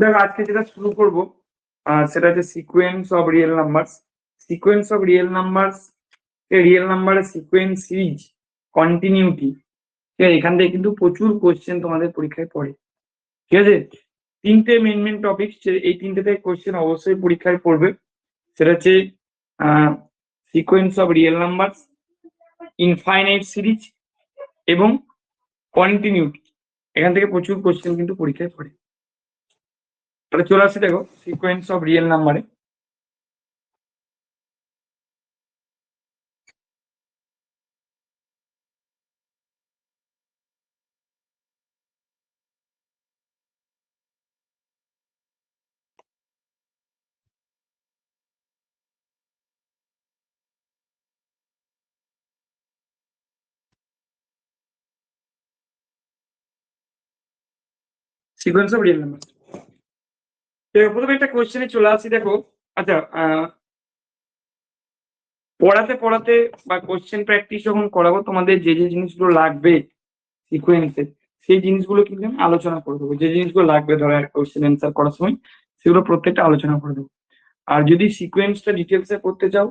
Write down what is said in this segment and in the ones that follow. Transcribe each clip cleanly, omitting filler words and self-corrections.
দেখো আজকে যেটা শুরু করব সেটা হচ্ছে sequence of real numbers. Sequence of real numbers, real নাম্বারের সিকোয়েন্স সিরিজ, কন্টিনিউটি। ঠিক আছে, এখান থেকে কিন্তু প্রচুর কোশ্চেন তোমাদের পরীক্ষায় পড়ে। ঠিক আছে, তিনটে মেন টপিক, এই তিনটে থেকে কোশ্চেন অবশ্যই পরীক্ষায় পড়বে। সেটা হচ্ছে sequence of real numbers, infinite series এবং কন্টিনিউটি। এখান থেকে প্রচুর কোশ্চেন কিন্তু পরীক্ষায় পড়ে। তাহলে চলে আসছে দেখো সিকোয়েন্স অফ রিয়েল নাম্বারে। সিকোয়েন্স অফ রিয়েল নাম্বার, প্রথমে একটা কোশ্চেনে চলে আসি। দেখো আচ্ছা, পড়াতে পড়াতে বা কোশ্চেন প্র্যাকটিস যখন করাবো, তোমাদের যে যে জিনিসগুলো লাগবে সিকোয়েন্সে, সেই জিনিসগুলো কিন্তু আমি আলোচনা করে দেবো। যে জিনিসগুলো লাগবে ধরো একটা কোশ্চেন অ্যান্সার করার সময়, সেগুলো প্রত্যেকটা আলোচনা করে দেবো। আর যদি সিকোয়েন্সটা ডিটেলসে করতে চাও,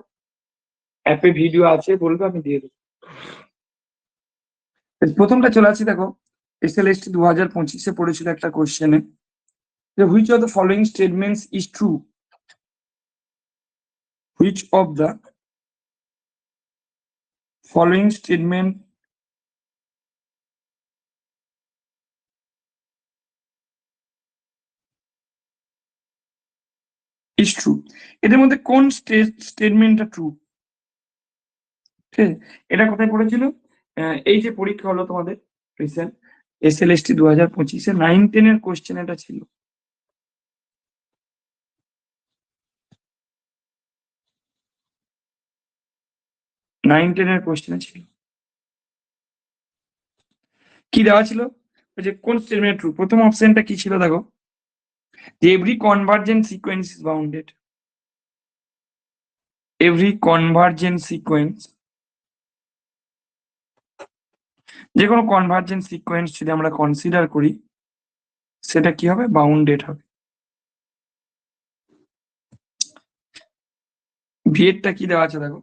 অ্যাপে ভিডিও আছে, বলবে, আমি দিয়ে দেবো। প্রথমটা চলে আসি। দেখো এসএলএসটি 2025-এ পড়েছিল একটা কোশ্চেনে, যে which of the following statements is true, which of the following statement is true। এদের মধ্যে কোন স্টেটমেন্টটা ট্রু? ঠিক আছে, এটা কোথায় পড়েছিল? এই যে পরীক্ষা হলো তোমাদের রিসেন্ট এসএলএসটি 2025-এ 9-10 এর কোশ্চেন এটা ছিল। নাইন টেনের কোশ্চেনে ছিল, কি দেওয়া ছিল? যে কোন স্টেটমেন্ট ট্রু। প্রথম অপশনটা কি ছিল দেখো, যে every convergent sequence is bounded. Every convergent sequence, যে কোনো কনভার্জেন্ট সিকোয়েন্স যদি আমরা কনসিডার করি, সেটা কি হবে? বাউন্ডেড হবে। ভিএরটা কি দেওয়া আছে দেখো,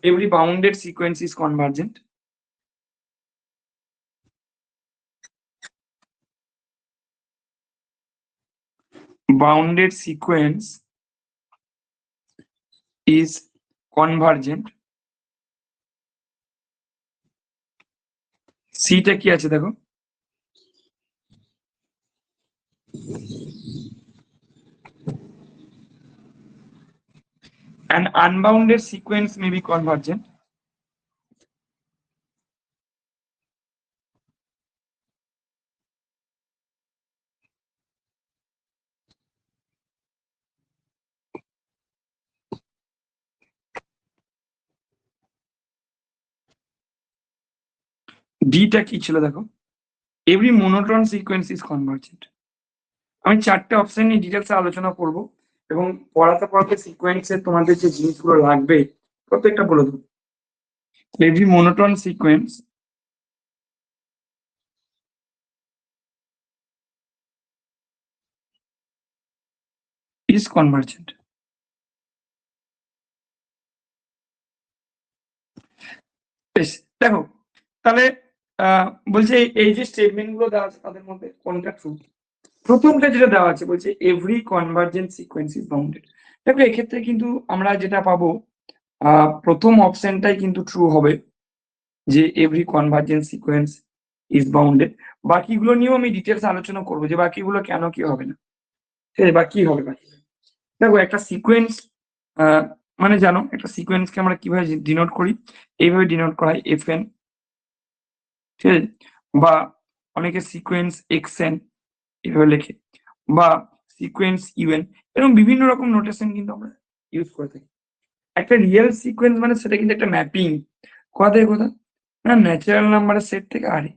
every bounded sequence is convergent. Bounded sequence is convergent। সিটা কি আছে দেখো, an unbounded sequence may be convergent। ডিটা কি ছিল দেখো, every monotone sequence is convergent. আমি চারটে অপশন নিয়ে ডিটেলসে আলোচনা করব, এবং পড়াতে পড়াতে সিকোয়েন্সের তোমাদের যে জিনিসগুলো লাগবে প্রত্যেকটা বলে দেবো। Every monotone sequence is convergent. বেশ, দেখো তাহলে বলছে এই যে স্টেটমেন্ট গুলো দেওয়া আছে তাদের মধ্যে কোনটা ট্রু। প্রথমটা যেটা দেওয়া আছে বলছে every convergent sequence is bounded. দেখো এক্ষেত্রে কিন্তু আমরা যেটা পাবো, প্রথম অপশনটাই কিন্তু ট্রু হবে, যে every convergent sequence is bounded. বাকিগুলো নিয়েও আমি ডিটেলস আলোচনা করবো, যে বাকিগুলো কেন কি হবে না, ঠিক আছে, বা কি হবে বাকি। দেখো একটা সিকোয়েন্স, মানে জানো একটা সিকোয়েন্সকে আমরা কিভাবে ডিনোট করি? এইভাবে ডিনোট করা হয় এফএন, ঠিক আছে, বা অনেকে সিকোয়েন্স এক্সএন এভাবে লেখে, বা সিকোয়েন্স ইউএন, এরকম বিভিন্ন রকম নোটেশন কিন্তু আমরা ইউজ করে থাকি। একটা রিয়েল সিকোয়েন্স মানে সেটা কিন্তু একটা ম্যাপিং, কোথা থেকে কোথা না, ন্যাচারাল নাম্বারের সেট থেকে আরে,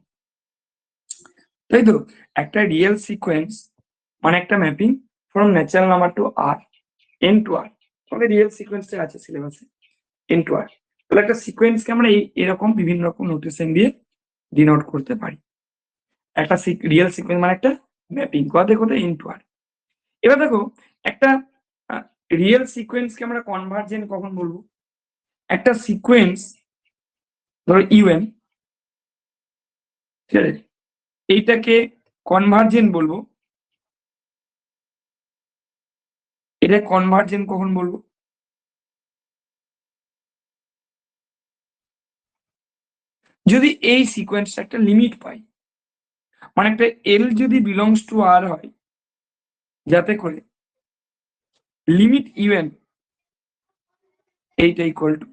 তাই তো। একটা রিয়েল সিকোয়েন্স মানে একটা mapping from natural number to R, N to R. আমাদের রিয়েল সিকোয়েন্সটা আছে সিলেবাসে, এন টু আর। তাহলে একটা সিকোয়েন্সকে আমরা এরকম বিভিন্ন রকম নোটেশন দিয়ে ডিনোট করতে পারি। একটা রিয়েল সিকোয়েন্স মানে একটা ম্যাপিং, কোথা থেকে কোথায়, এন টু আর। এবার দেখো একটা রিয়েল সিকোয়েন্সকে আমরা কনভার্জেন্ট কখন বলবো? একটা সিকোয়েন্স ধরো ইউএন, ঠিক আছে, এইটাকে কনভার্জেন্ট বলবো। এটা কনভার্জেন্ট কখন বলবো? যদি এই সিকোয়েন্সটা একটা লিমিট পাই, মানে একটা এল যদি বিলংস টু আর হয়, যাতে করে লিমিট ইউএন এইটা ইকুয়াল টু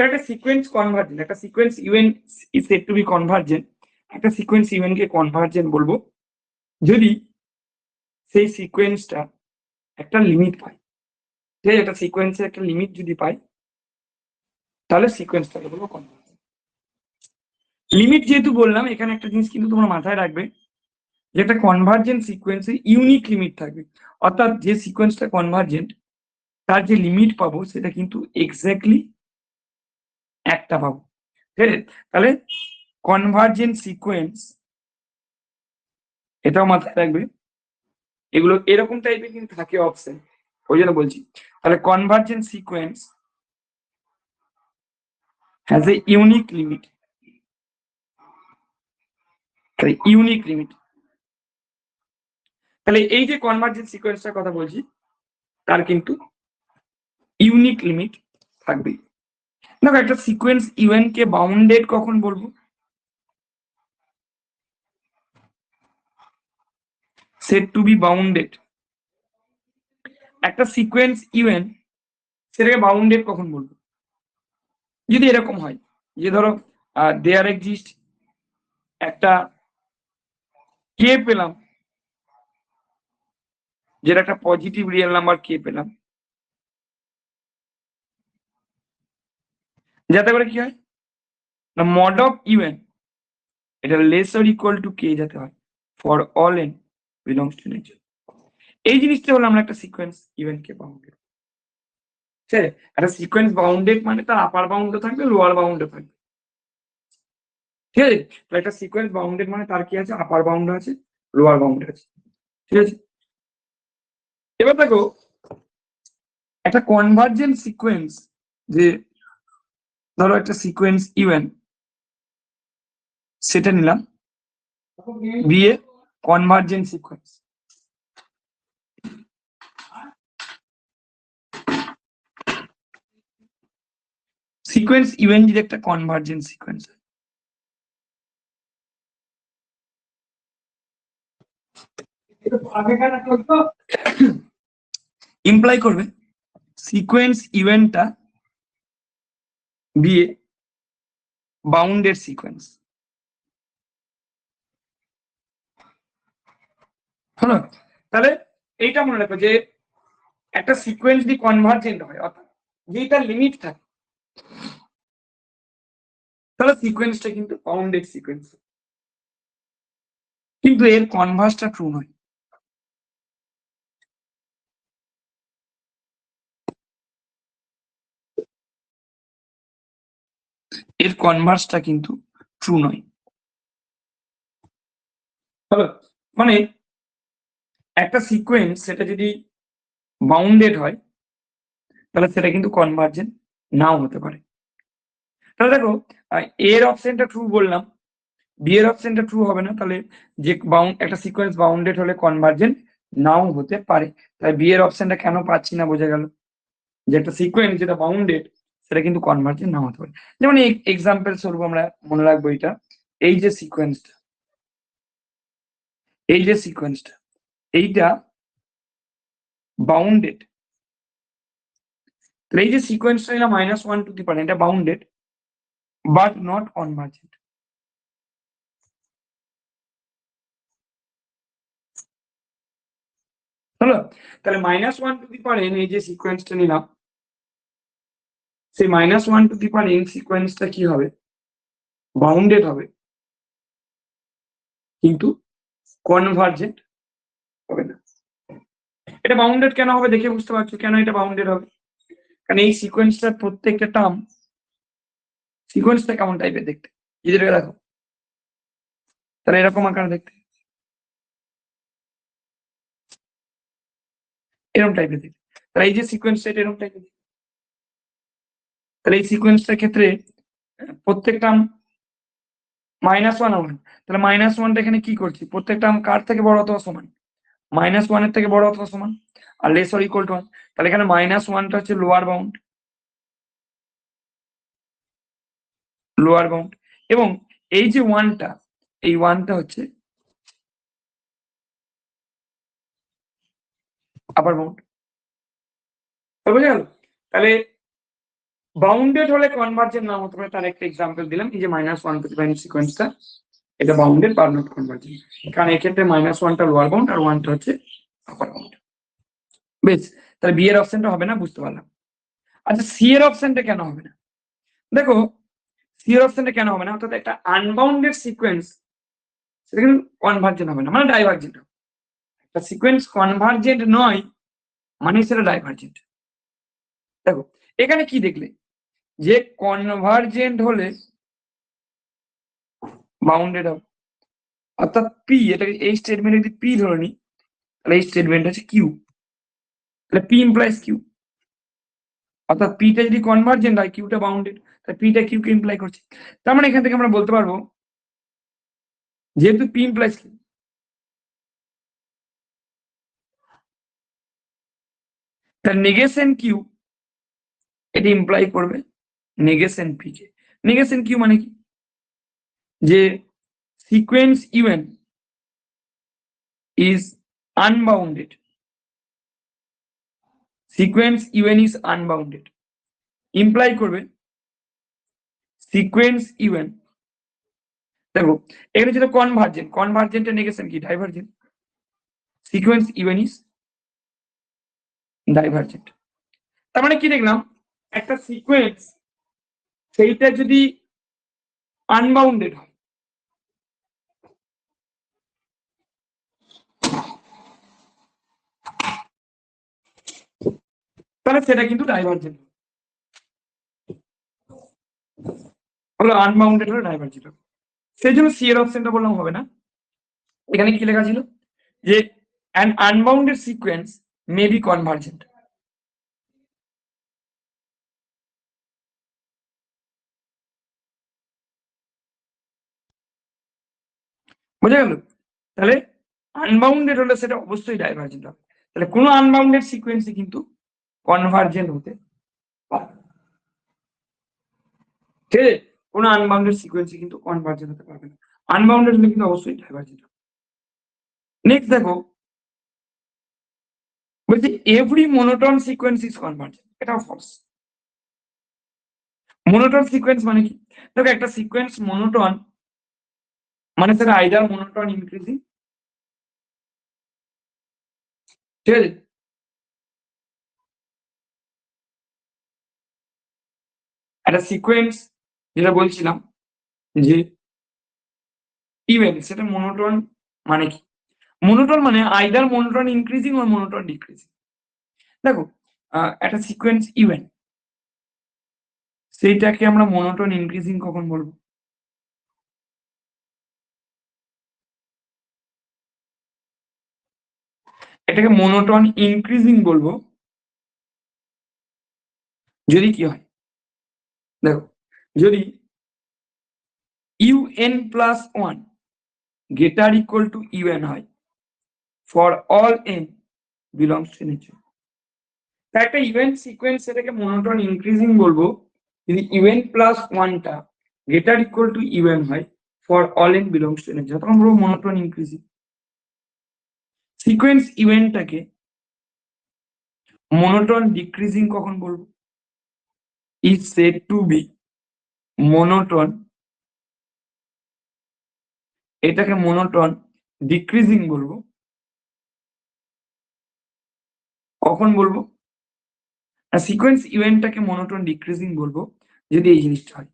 একটা সিকোয়েন্স কনভার্জেন্ট, একটা sequence u n is said to be convergent. একটা সিকোয়েন্স ইউএন কে কনভার্জেন্ট বলবো যদি সেই সিকোয়েন্সটা একটা লিমিট পায়। ঠিক আছে, একটা সিকোয়েন্সের একটা লিমিট যদি পাই, তাহলে সিকোয়েন্সটাকে বলবো কনভার্জেন্ট। লিমিট যেহেতু বললাম, এখানে একটা জিনিস কিন্তু তোমরা মাথায় রাখবে, যে একটা কনভার্জেন্ট সিকোয়েন্সে ইউনিক লিমিট থাকবে। অর্থাৎ যে সিকোয়েন্সটা কনভার্জেন্ট তার যে লিমিট পাবো সেটা কিন্তু এক্স্যাক্টলি একটা পাবো। ঠিক আছে, তাহলে কনভার্জেন্ট সিকোয়েন্স, এটাও মাথায় রাখবে। এগুলো এরকম টাইপের কিন্তু থাকে অপশন, ওই জন্য বলছি। তাহলে convergent sequence has a unique limit. Unique limit, তাহলে এই যে কনভার্জেন্ট সিকোয়েন্সটার কথা বলছি, তার কিন্তু ইউনিক লিমিট থাকবে। দেখো একটা সিকোয়েন্স ইউএন কে বাউন্ডেড কখন বলবো? Said to be bounded. একটা সিকোয়েন্স ইউএন সেটাকে বাউন্ডেড কখন বলবো? যদি এরকম হয় যে ধরো দেয়ার এক্সিস্ট একটা কে পেলাম, যেটা একটা পজিটিভ রিয়েল নাম্বার কে পেলাম, যাতে করে কি হয় না মড অফ ইউএন এটা লেস অর ইকুয়াল টু কে যাতে হয় for all N belongs to nature. এই জিনিসটা হলো আমরা একটা সিকোয়েন্স ইউএন কে বাউন্ডেড। ঠিক আছে, একটা সিকোয়েন্স বাউন্ডেড মানে তার আপার বাউন্ডও থাকবে, লোয়ার বাউন্ডও থাকবে। ঠিক আছে, তো একটা সিকোয়েন্স বাউন্ডেড মানে তার কি আছে, আপার বাউন্ড আছে, লোয়ার বাউন্ড আছে। ঠিক আছে, এবার দেখো একটা কনভার্জেন্ট সিকোয়েন্স, যে ধরো একটা সিকোয়েন্স ইউএন সেটা নিলাম বিয়ে কনভার্জেন্ট সিকোয়েন্স। সিকোয়েন্স ইউএন যদি একটা কনভার্জেন্ট সিকোয়েন্স ইমপ্লাই করবে সিকোয়েন্স ইভেন্টটা বিয়ে বাউন্ডেড সিকোয়েন্স। হলো, তাহলে এইটা মনে রাখো যে একটা সিকোয়েন্স যদি কনভার্জেন্ট হয়, অর্থাৎ যেটা লিমিট থাকে, তাহলে সিকোয়েন্সটা কিন্তু বাউন্ডেড সিকোয়েন্স। কিন্তু এর কনভার্সটা ট্রু নয়। এর কনভার্সটা কিন্তু ট্রু নয়। হলো, মানে একটা সিকোয়েন্স সেটা যদি বাউন্ডেড হয়, তাহলে সেটা কিন্তু কনভার্জেন্ট নাও হতে পারে। তাহলে দেখো এর অপশনটা ট্রু বললাম, বি এর অপশনটা ট্রু হবে না, তাহলে যে একটা সিকোয়েন্স বাউন্ডেড হলে কনভার্জেন্ট নাও হতে পারে। তাই বি এর অপশনটা কেন পাচ্ছি না বোঝা গেল, যে একটা সিকোয়েন্স যেটা বাউন্ডেড সেটা কিন্তু কনভার্জেন্ট নাও হতে পারে। যেমন এক্সাম্পল স্বরূপ আমরা মনে রাখবো এটা, এই যে সিকোয়েন্সটা, এই যে সিকোয়েন্সটা এইটা বাউন্ডেড। এই যে সিকোয়েন্সটা এটা -1 টু দি পাওয়ার এটা বাউন্ডেড বাট নট কনভার্জেন্ট। হলো, তাহলে -1 টু দি পাওয়ার n এই যে সিকোয়েন্সটা নিলাম, সেই -1 টু দি পাওয়ার n সিকোয়েন্সটা কি হবে, বাউন্ডেড হবে কিন্তু কনভার্জেন্ট হবে না। এটা বাউন্ডেড কেন হবে দেখে বুঝতে পারছো কেন এটা বাউন্ডেড হবে? কারণ এই সিকোয়েন্সটার প্রত্যেকটা টার্ম, সিকোয়েন্সটা কেমন টাইপের দেখতে এদেরকে দেখো, তাহলে এরকম আকার দেখতে, এরকম টাইপের দেখতে। তাহলে এই যে সিকোয়েন্সটা এটা এরকম টাইপের, তাহলে এই সিকোয়েন্সটার ক্ষেত্রে প্রত্যেকটা -1 আর 1, তাহলে -1টা এখানে কি করছি? প্রত্যেকটা কার থেকে বড় অথবা সমান? -1 এর থেকে বড় অথবা সমান, আর লেস অর ইকুয়াল টু 1। তাহলে এখানে -1টা হচ্ছে লোয়ার বাউন্ড, লোয়ার বাউন্ড, এবং এই যে 1টা, এই 1টা হচ্ছে আপার বাউন্ড। বুঝে গেল? তাহলে বাউন্ডেড হলে কনভার্জেন্ট না হতে পারে তার একটা এক্সাম্পল দিলাম, এই যে -1 সিকোয়েন্সটা, এটা বাউন্ডেড বা নট কনভার্জেন্ট, কারণ এক্ষেত্রে -1টা লোয়ার বাউন্ড আর 1টা হচ্ছে আপার বাউন্ড। বেশ, তাহলে বি এর অপশনটা হবে না, বুঝতে পারলাম। আচ্ছা, সি এর অপশনটা কেন হবে না? দেখো, সি এর অপশনটা কেন হবে না? অর্থাৎ একটা আনবাউন্ডেড সিকোয়েন্স সেটা কিন্তু কনভার্জেন্ট হবে না, মানে ডাইভার্জেন্ট হবে। একটা সিকোয়েন্স কনভার্জেন্ট নয় মানে সেটা ডাইভার্জেন্ট। দেখো এখানে কি দেখলে, যে কনভার্জেন্ট হলে বাউন্ডেড হবে, অর্থাৎ পি, এটা এই স্টেটমেন্ট যদি পি ধরে নি, তাহলে এই স্টেটমেন্ট হচ্ছে কিউ, তাহলে পি ইমপ্লাইজ কিউ, অর্থাৎ পিটা যদি কনভার্জেন্ট হয় কিউটা বাউন্ডেড, তাহলে পিটা কিউ কে ইমপ্লাই করছে। তার মানে এখান থেকে আমরা বলতে পারবো যেহেতু পি ইমপ্লাইজ কিউ, তার নেগেশন কিউ এটা ইমপ্লাই করবে নেগেশন পি কে। নেগেশন কিউ মানে কি? যে sequence u n is unbounded, sequence u n is unbounded imply করবে সিকোয়েন্স ইউএন। দেখো এখানে যেটা কনভার্জেন্ট, কনভার্জেন্টের নেগেশন কি? Divergent. Sequence u n is divergent. তার মানে কি দেখলাম, একটা সিকোয়েন্স সেইটা যদি আনবাউন্ডেড হয়, তাহলে সেটা কিন্তু ডাইভার্জেন্ট হলো, আনবাউন্ডেড হলে ডাইভার্জেন্ট হবে। সেই জন্য সি এর অপশনটা বললাম হবে না। এখানে কি লেখা ছিল যে an unbounded sequence may be convergent। বুঝা গেল? তাহলে আনবাউন্ডেড হলে সেটা অবশ্যই ডাইভার্জেন্ট হবে। তাহলে কোনো আনবাউন্ডেড সিকোয়েন্সই কিন্তু কনভার্জেন্ট হতে পারে, ঠিক আছে? কোনো আনবাউন্ডেড সিকোয়েন্সই কিন্তু কনভার্জেন্ট হতে পারবে না, আনবাউন্ডেড হলে কিন্তু অবশ্যই ডাইভার্জেন্ট হবে। নেক্সট দেখো, বলছি every monotone sequence is convergent, এটা ফলস। মনোটোন সিকোয়েন্স মানে কি? দেখো একটা সিকোয়েন্স মনোটোন মানে সেটা আইদার মনোটোন ইনক্রিজিং, ঠিক আছে, একটা সিকোয়েন্স যেটা বলছিলাম যে ইভেন সেটা মনোটোন মানে কি? মনোটোন মানে either monotone increasing or monotone decreasing. দেখো একটা সিকোয়েন্স ইভেন সেইটাকে আমরা মনোটোন ইনক্রিজিং কখন বলবো? এটাকে মনোটোন ইনক্রিজিং বলবো যদি কি হয়, দেখো যদি un+1 greater equal to un হয় for all n belongs to nature। তাই একটা ইভেন্ট সিকোয়েন্স সেটাকে মনোটোন ইনক্রিজিং বলবো যদি un+1টা greater equal to un হয় for all n belongs to nature, তখন বলবো মনোটোন ইনক্রিজিং। সিকোয়েন্স ইভেন্টটাকে মনোটোন ডিক্রিজিং কখন বলবো? is said to be monotone, এটাকে মনোটোন ডিক্রিজিং বলবো কখন বলবো? আর সিকোয়েন্স ইভেন্টটাকে মনোটোন ডিক্রিজিং বলবো যদি এই জিনিসটা হয়।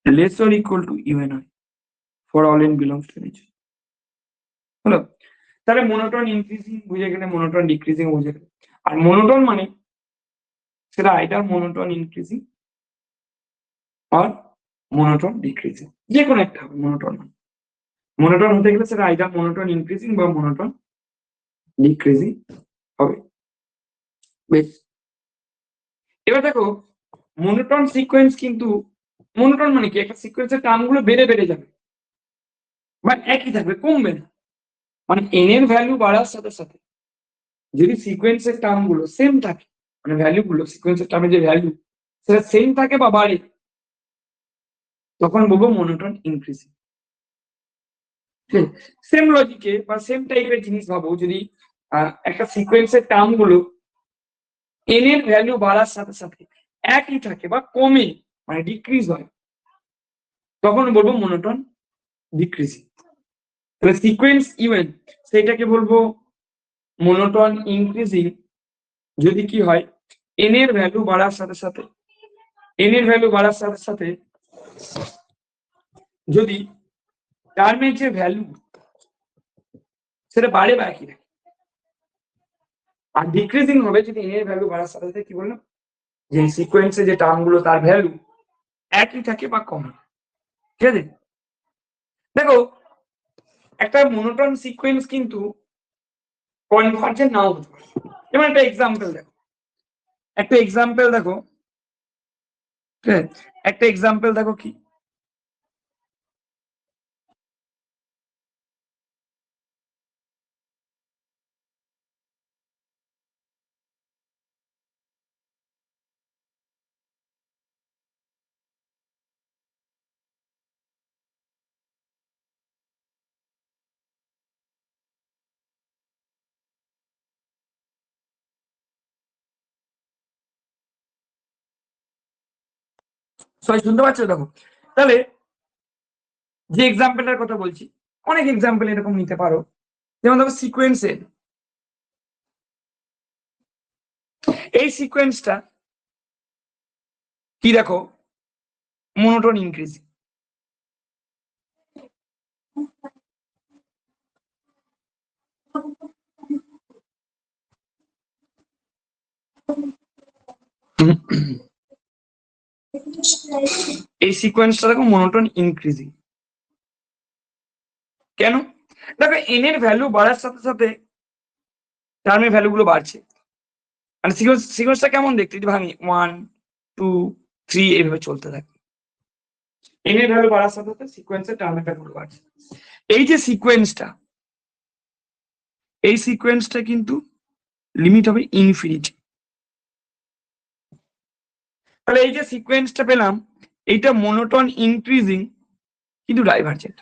less or equal to UNI for all n belongs to nature. হলো? তাহলে মনোটোন ইনক্রিজিং বুঝে গেলে, মনোটোন ডিক্রিজিং বুঝে গেলে। আর মনোটোন মানে সেটা আইদার মনোটোন ইনক্রিজিং আর মনোটোন ডিক্রিজিং, যে কোনো একটা হবে মনোটোন। মনোটোন হতে গেলে সেটা আইদার মনোটোন ইনক্রিজিং বা মনোটোন ডিক্রিজিং হবে। বেশ, এবার দেখো মনোটোন সিকোয়েন্স কিন্তু, মনোটোন মানে কি, একটা সিকোয়েন্সের টার্মগুলো বেড়ে বেড়ে যাবে বা একই থাকবে, কমবে না। মানে n এর ভ্যালু বাড়ার সাথে সাথে যদি সিকোয়েন্সের টার্মগুলো সেম থাকে, মানে ভ্যালুগুলো সিকোয়েন্সের টার্মে যে ভ্যালু সেটা সেম থাকে বা বাড়ে, তখন বলবো মনোটোন ইনক্রিজিং। সেম লজিকে বা সেম টাইপের জিনিস ভাবো, যদি একটা সিকোয়েন্সের টার্মগুলো n এর ভ্যালু বাড়ার সাথে সাথে একই থাকে বা কমে, মানে ডিক্রিজ হয়, তখন বলবো মনোটোন ডিক্রিজিং। তাহলে সিকোয়েন্স ইভেন সেটাকে বলবো মনোটোন ইনক্রিজিং যদি কি হয়, n এর ভ্যালু বাড়ার সাথে সাথে, n এর ভ্যালু বাড়ার সাথে সাথে যদি টার্মের যে ভ্যালু সেটা বাড়ে বা একই থাকে। আর ডিক্রিজিং হবে যদি n এর ভ্যালু বাড়ার সাথে সাথে কি বললাম, যে সিকোয়েন্সে যে টার্মগুলো তার ভ্যালু একই থাকে বা কমে। ঠিক আছে, দেখো একটা মনোটোন সিকোয়েন্স কিন্তু কনভার্জেন্ট নাও হতে পারে। যেমন একটা এক্সাম্পল দেখো, একটা এক্সাম্পল দেখো, ঠিক আছে, একটা এক্সাম্পল দেখো কি, সবাই শুনতে পাচ্ছ? দেখো তাহলে যে এক্সাম্পলটার কথা বলছি, অনেক এক্সাম্পল এরকম নিতে পারো। যেমন দেখো সিকোয়েন্সে, এই সিকোয়েন্সটা কি দেখো, মনোটোন ইনক্রিজিং। এই সিকোয়েন্সটা দেখো মনোটোন ইনক্রিজিং। কেন? দেখো n এর ভ্যালু বাড়ার সাথে সাথে টার্মের ভ্যালু গুলো বাড়ছে। মানে সিকোয়েন্সটা কেমন দেখতে, যদি ভাঙি 1 2 3 এইভাবে চলতে থাকে, n এর ভ্যালু বাড়ার সাথে সাথে সিকোয়েন্সের টার্মের ভ্যালু বাড়ছে। এই যে সিকোয়েন্সটা, এই সিকোয়েন্সটা কিন্তু লিমিট হবে ইনফিনিটি। তাহলে এই যে সিকোয়েন্সটা পেলাম, এইটা মনোটোন ইনক্রিজিং কিন্তু ডাইভারজেন্ট।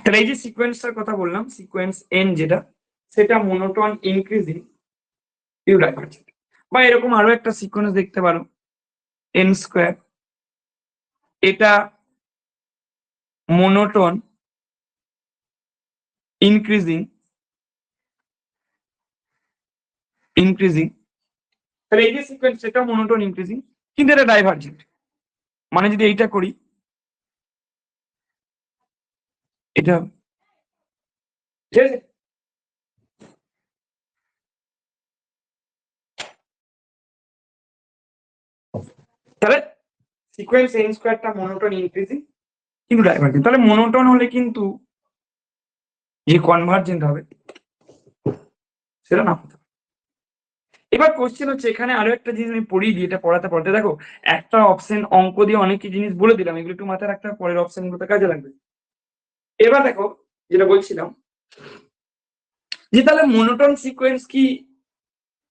তাহলে এই যে সিকোয়েন্সটার কথা বললাম, সিকোয়েন্স n যেটা, সেটা মনোটোন ইনক্রিজিং কিন্তু ডাইভারজেন্ট। বা এরকম আরো একটা সিকোয়েন্স দেখতে পারো n স্কোয়ার, এটা মনোটোন ইনক্রিজিং তাহলে এই যে সিকোয়েন্স সেটা মনোটোন ইনক্রিজিং কিন্তু এটা ডাইভারজেন্ট। মানে যদি এইটা করি, এটা ঠিক আছে, তাহলে সিকোয়েন্স n স্কোয়ারটা মনোটোন ইনক্রিজিং কিন্তু ডাইভারজেন্ট। তাহলে মনোটোন হলে কিন্তু যে কনভার্জেন্ট হবে সেটা না হতে পারে। এবার কোশ্চেন হচ্ছে, এখানে আরো একটা জিনিস আমি পড়িয়ে দিই, এটা পড়াতে পড়াতে দেখো একটা অপশন অঙ্ক দিয়ে অনেক জিনিস বলে দিলাম, এগুলো একটু মাথায় রাখতে হবে, পরের অপশন গুলোতে কাজে লাগবে। এবার দেখো যেটা বলছিলাম, যে তাহলে মনোটোন সিকোয়েন্স কি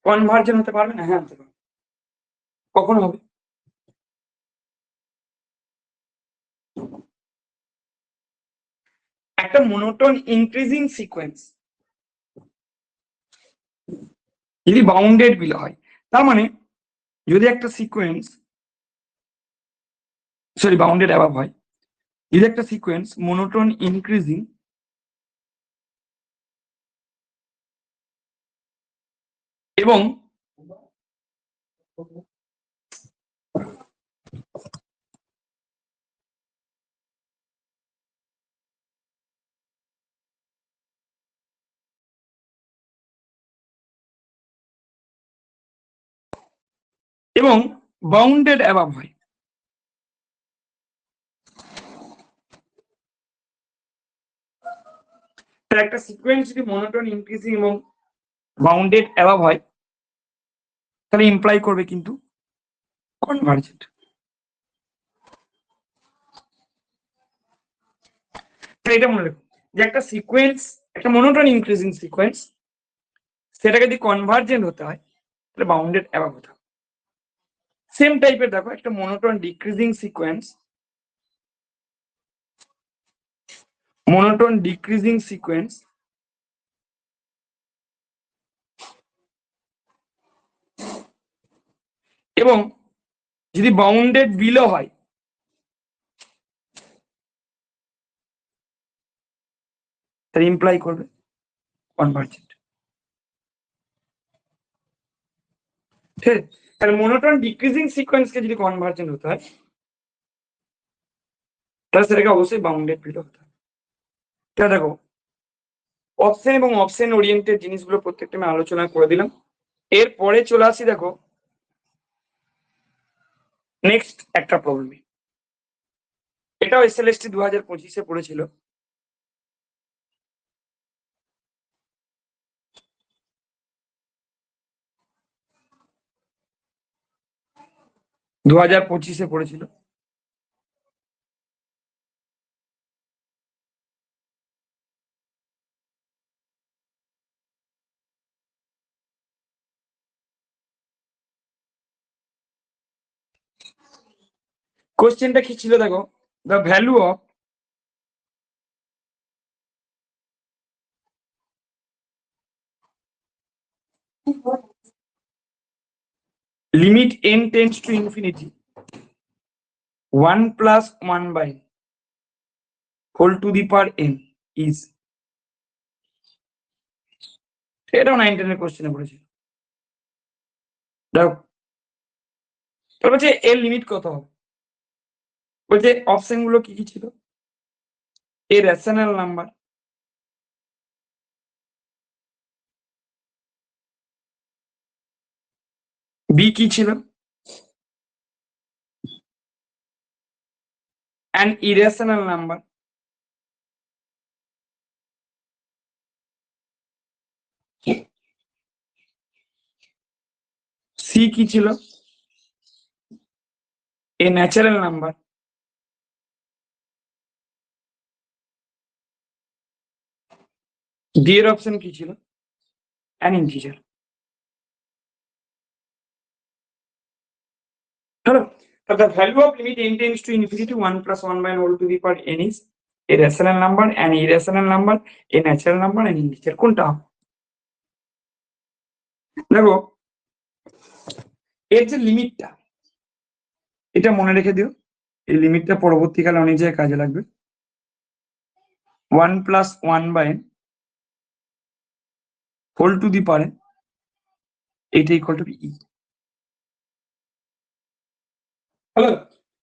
কনভার্জেন্ট হতে পারবে না? হ্যাঁ হতে পারবে। কখন হবে? একটা মনোটোন ইনক্রিজিং সিকোয়েন্স যদি বাউন্ডেড বিলো হয়, তার মানে যদি একটা সিকোয়েন্স, সরি বাউন্ডেড অ্যাবাভ হয়, যদি একটা সিকোয়েন্স মনোটোন ইনক্রিজিং এবং এবং বাউন্ডেড অ্যাবাভ হয়। তার একটা সিকোয়েন্স যদি মনোটোন ইনক্রিজিং এবং বাউন্ডেড অ্যাবাভ হয় তাহলে ইমপ্লাই করবে কিন্তু কনভার্জেন্ট। এটা মনে রাখো যে একটা সিকোয়েন্স, একটা মনোটোন ইনক্রিজিং সিকোয়েন্স, সেটাকে যদি কনভার্জেন্ট হতে হয় তাহলে বাউন্ডেড অ্যাবাভ হতে হবে। সেম টাইপের দেখো একটা monotone decreasing sequence, monotone decreasing sequence এবং যদি বাউন্ডেড বিলো হয় তাহলে ইমপ্লাই করবে কনভার্জেন্ট। ঠিক আছে, তাহলে মনোটোন ডিক্রিজিং সিকোয়েন্সকে যদি কনভার্জেন্ট হতে হয় তাহলে সেটাকে অবশ্যই বাউন্ডেড বিলো হতে হবে। এটা দেখো অপশন এবং অপশন ওরিয়েন্টেড জিনিসগুলো প্রত্যেকটা আমি আলোচনা করে দিলাম। এরপরে চলে আসি দেখো নেক্সট একটা প্রবলেম, এটাও এসএলএসটি 2025-এ পড়েছিল। দু 2025-এ পড়েছিল। কোশ্চেনটা কি ছিল দেখো, the value of limit n tends to infinity 1 plus 1 by whole to the power n is, এটাও 9-10 এর কোশ্চেনে পড়েছিল। দেখো তার বলছে এর লিমিট কত হবে, বলছে অপশন গুলো কি কি ছিল, এ রেশনাল নাম্বার, বি কি ছিল an irrational number, সি কি ছিল a natural number, ডি এর অপশন কি ছিল an integer। হলো, the value of limit n tends to infinity 1 plus 1 by whole to the power n is a rational number, an irrational number, a natural number, an integer। কোনটা দেখো এর যে লিমিটটা এটা মনে রেখে দিও, এই লিমিটটা পরবর্তীকালে অনেক জায়গায় কাজে লাগবে। 1 plus 1 by whole to the power n, এটা ইকুয়াল টু ই। হলো,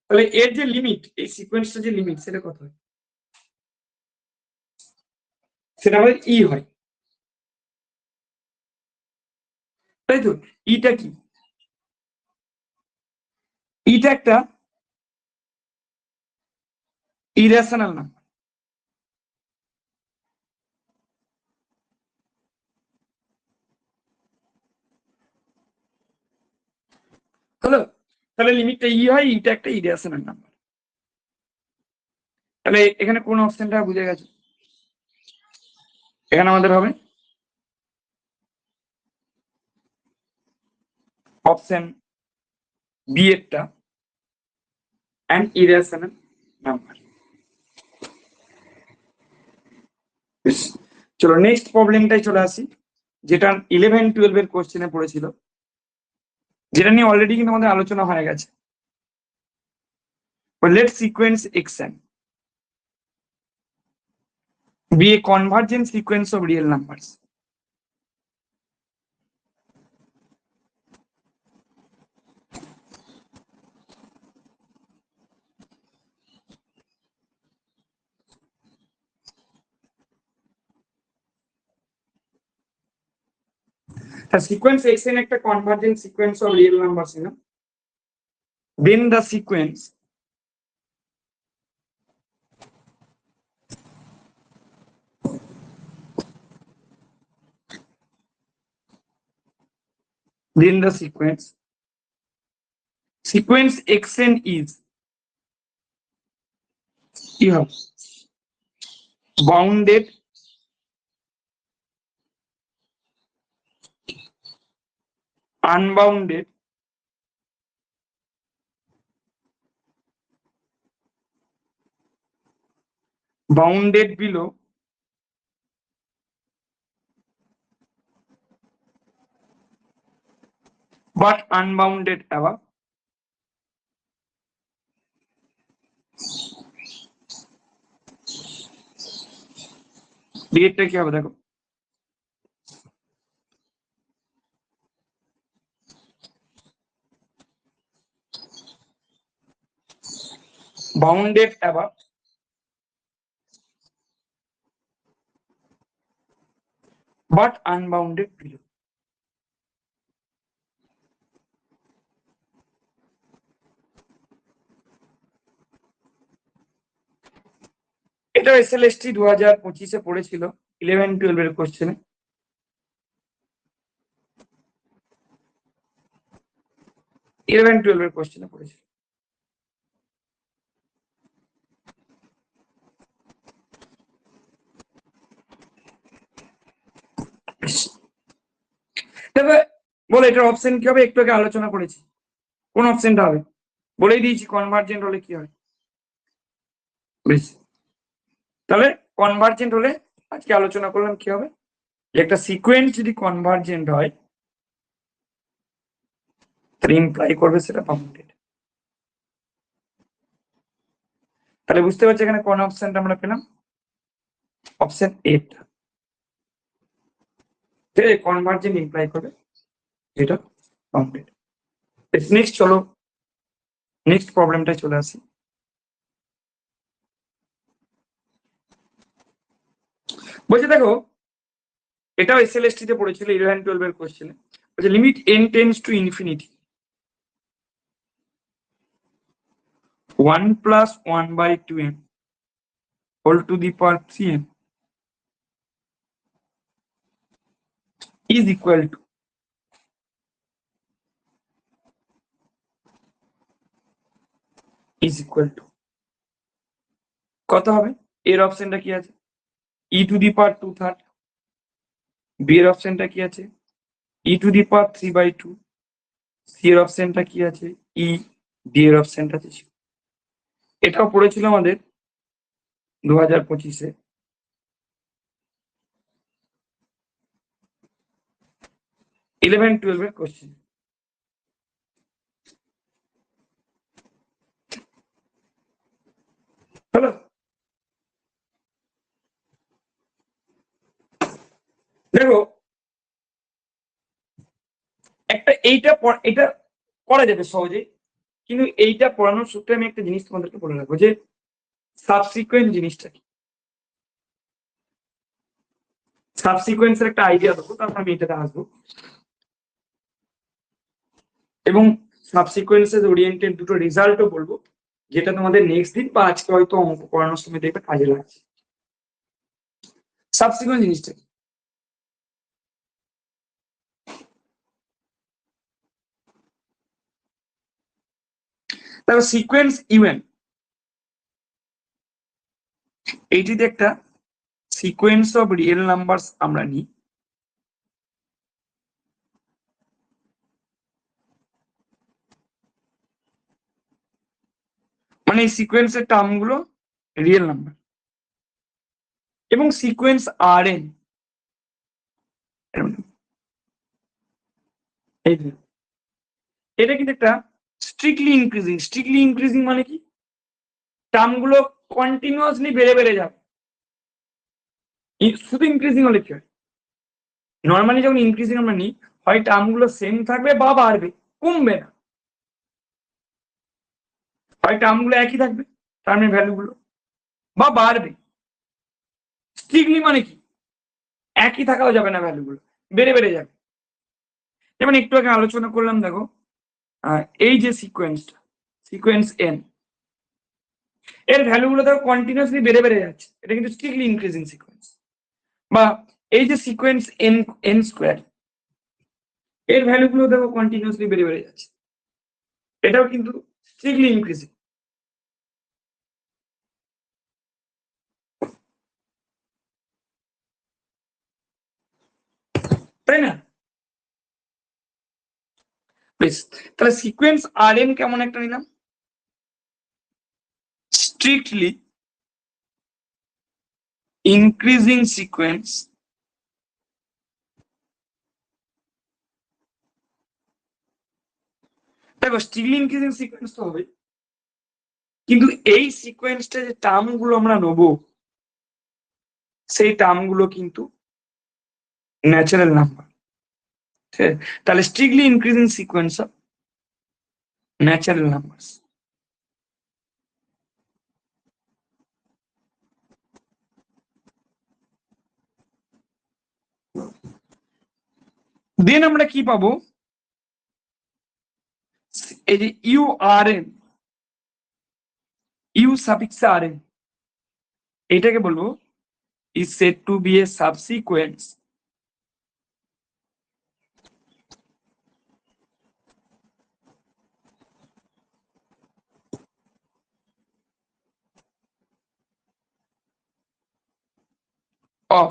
তাহলে এর যে লিমিট, এই সিকোয়েন্সটা যে লিমিট সেটা কত হয়, সেটা আমাদের ই হয়, তাই তো। ইটা কি, ইটা একটা ইরেশনাল নাম্বার। হলো, তাহলে লিমিটটা ই হয়, ইটা একটা ইরেশনাল নাম্বার। তাহলে এখানে কোন অপশনটা বুঝে গেছে, এখানে আমাদের হবে অপশন বি এরটা an irrational number। চলো নেক্সট প্রবলেমটাই চলে আসি, যেটা 11-12 এর কোশ্চেনে পড়েছিল, যেটা নিয়ে অলরেডি কিন্তু আমাদের আলোচনা হয়ে গেছে। Let sequence xn be a convergent sequence of real numbers। Sequence xn একটা convergent sequence of real numbers, না then the sequence sequence xn is you have bounded unbounded bounded below but unbounded above ডিরেক্টটা কি হবে দেখো bounded above but unbounded below এটা SLST 2025-এ পড়েছিল 11-12 এর কোশ্চেনে পড়েছিল তবে বলে এটার অপশন কি হবে একটু আগে আলোচনা করেছি কোন অপশনটা হবে বলেই দিয়েছি কনভার্জেন্ট হলে কি হয় বেশ তাহলে কনভার্জেন্ট হলে আজকে আলোচনা করলাম কি হবে যে একটা সিকোয়েন্স যদি কনভার্জেন্ট হয় তাহলে ইমপ্লাই করবে সেটা বাউন্ডেড তাহলে বুঝতে পারছি এখানে কোন অপশনটা আমরা পেলাম অপশন এ কনভার্জেন্ট ইমপ্লাই করবে এটা বাউন্ডেড নেক্সট চলো নেক্সট প্রবলেমটা চলে আসি বলছে দেখো এটাও এসএলএসটি তে পড়েছিল 11-12 এর কোশ্চেনে বলছে limit n tends to infinity 1 plus 1 by 2n whole to the power 3n is equal to কত হবে এর অপশনটা কি আছে e to the power 2/3 B এর অপশনটা কি আছে e to the power 3/2 C এর অপশনটা কি আছে ই ডি এর অপশনটা আছে এটাও পড়েছিল আমাদের 2025-এ 11-12 এর কোশ্চেন হলো দেখো একটা এটা করা যাবে সহজে কিন্তু এইটা পড়ানোর সূত্রে আমি একটা জিনিস তোমাদেরকে বলে রাখবো যে সাবসিকুয়েন্ট জিনিসটা কি সাবসিকুয়েন্সের একটা আইডিয়া দেবো তারপর আমি এটাতে আসবো এবং সাবসিকুয়েন্সের ওরিয়েন্টেড দুটো রেজাল্টও বলবো যেটা তোমাদের নেক্সট দিন বা আজকে হয়তো অঙ্ক পড়ানোর সময় দেখবে কাজে লাগছে সাবসিকুয়েন্ট জিনিসটা কি তারপর সিকোয়েন্স ইভেন এইটিতে একটা সিকোয়েন্স অফ রিয়েল নাম্বারস আমরা নিই মানে এই সিকোয়েন্সের টার্মগুলো রিয়েল নাম্বার এবং সিকোয়েন্স আর এন এটা কিন্তু একটা স্ট্রিক্টলি ইনক্রিজিং মানে কি টার্মগুলো কন্টিনিউয়াসলি বেড়ে যাবে শুধু ইনক্রিজিং হলে কি হয় নর্মালি যখন ইনক্রিজিং আমরা নিই হয় টার্মগুলো সেম থাকবে বা বাড়বে কমবে না হয় টার্মগুলো একই থাকবে টার্মের ভ্যালুগুলো বা বাড়বে স্ট্রিক্টলি মানে কি একই থাকাও যাবে না ভ্যালুগুলো বেড়ে যাবে যেমন একটু আগে আলোচনা করলাম দেখো এই যে সিকোয়েন্সটা সিকোয়েন্স n, এর ভ্যালুগুলো দেখো কন্টিনিউয়াসলি বেড়ে বেড়ে যাচ্ছে, এটা কিন্তু স্ট্রিক্টলি ইনক্রিজিং সিকোয়েন্স। বা এই যে সিকোয়েন্স n স্কোয়ার, এর ভ্যালুগুলো দেখো কন্টিনিউয়াসলি বেড়ে বেড়ে যাচ্ছে, এটাও কিন্তু স্ট্রিক্টলি ইনক্রিজিং। তাই না? বেশ, তাহলে সিকোয়েন্স rn কেমন একটা নিলাম, স্ট্রিক্টলি ইনক্রিজিং সিকোয়েন্স দেখো স্ট্রিক্টলি ইনক্রিজিং সিকোয়েন্স তো হবে, কিন্তু এই সিকোয়েন্সটা যে টার্ম গুলো আমরা নেবো সেই টার্ম গুলো কিন্তু ন্যাচারাল নাম্বার। ঠিক আছে, তাহলে strictly increasing sequence of natural numbers. Then আমরা কি পাবো, এই যে U R N, U suffix R N, এটাকে বলবো is said to be a subsequence of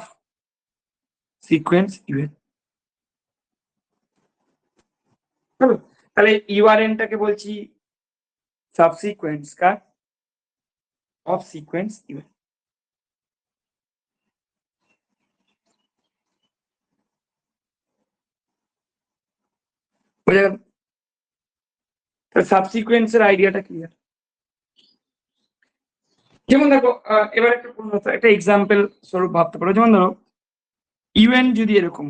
sequence event। তাহলে ইউআরএনটাকে বলছি সাবসিকোয়েন্স কার, অফ সিকোয়েন্স ইভেন্ট। বোঝা গেল? সাবসিকোয়েন্সের আইডিয়াটা ক্লিয়ার। যেমন দেখো এবার একটা এক্সাম্পল স্বরূপ ভাবতে পারো, যেমন ধরো ইউএন যদি এরকম,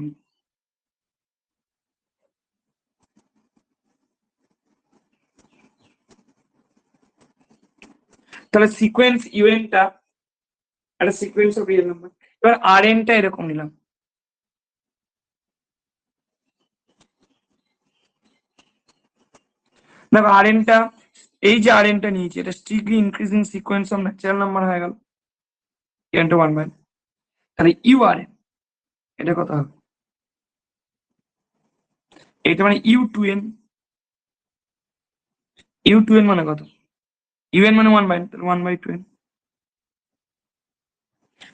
তাহলে সিকোয়েন্স ইউএনটা একটা সিকোয়েন্স অফ রিয়েল নাম্বার। এবার আর এনটা এরকম নিলাম, দেখো আর এনটা, এই যে আর এনটা নিয়েছি এটা strictly increasing sequence of natural number হয়ে গেল, এনটা 1/, তাহলে ইউ আর এন এটা কত হবে, এটা মানে U two N, U two N মানে কত, ইউএন মানে 1/, তাহলে 1/2n।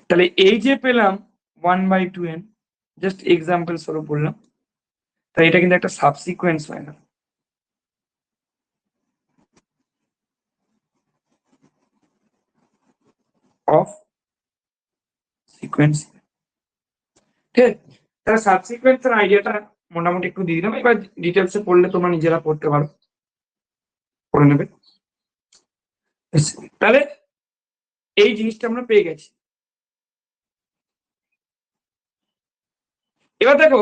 তাহলে এই যে পেলাম 1/2n, জাস্ট এক্সাম্পল স্বরূপ বললাম, তাই এটা কিন্তু একটা সাবসিকোয়েন্স হয়ে গেল অফ সিকোয়েন্স। ঠিক আছে, তাহলে সাবসিকোয়েন্সের আইডিয়াটা মোটামুটি একটু দিয়ে দিলাম, এবার ডিটেলসে পড়লে তোমরা নিজেরা পড়তে পারো, পড়ে নেবে। তাহলে এই জিনিসটা আমরা পেয়ে গেছি। এবার দেখো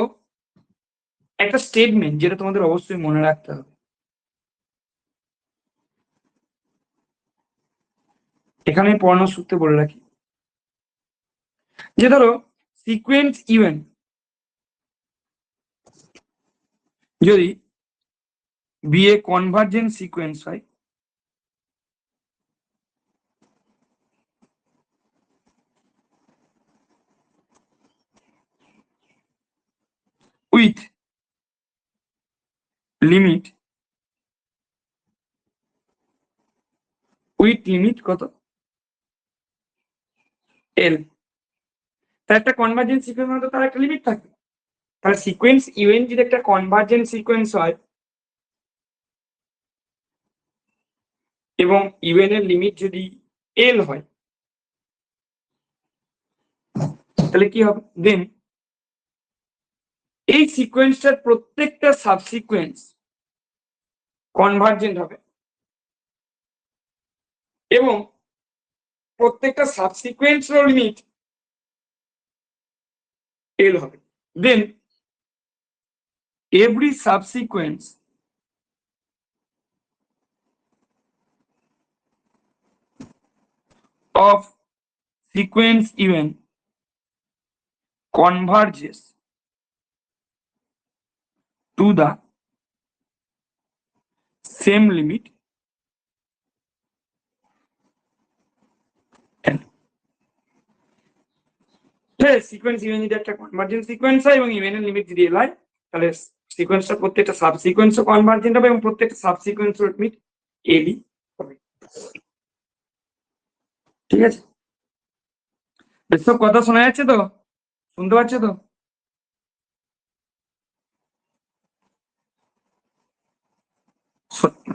একটা স্টেটমেন্ট যেটা তোমাদের অবশ্যই মনে রাখতে হবে, এখানে পড়ানোর সূত্রে বলে রাখি, যে ধরো সিকোয়েন্স ইভেন্ট যদি বি এ কনভার্জেন্ট সিকোয়েন্স হয় উইথ লিমিট, কত এল, তার একটা কনভার্জেন্ট সিকোয়েন্স মানে তার একটা লিমিট থাকে। তাহলে সিকোয়েন্স ইভেন্ট যদি একটা কনভার্জেন্ট সিকোয়েন্স হয় এবং ইভেন এর লিমিট যদি এল হয়, তাহলে কি হবে, দেন এই সিকোয়েন্সটার প্রত্যেকটা সাবসিকোয়েন্স কনভার্জেন্ট হবে এবং প্রত্যেকটা সাবসিকোয়েন্সের লিমিট এল হবে। Then every subsequence of sequence event converges to the same limit sequence even যদি একটা কনভার্জেন্ট সিকোয়েন্স হয় এবং ইভেনের লিমিট যদি এল হয়, তাহলে সিকোয়েন্সটা প্রত্যেকটা সাব সিকোয়েন্সও কনভার্জেন্ট হবে এবং প্রত্যেকটা সাব সিকোয়েন্সের লিমিট এলই হবে। ঠিক আছে, সব কথা শোনা যাচ্ছে তো? শুনতে পাচ্ছ তো?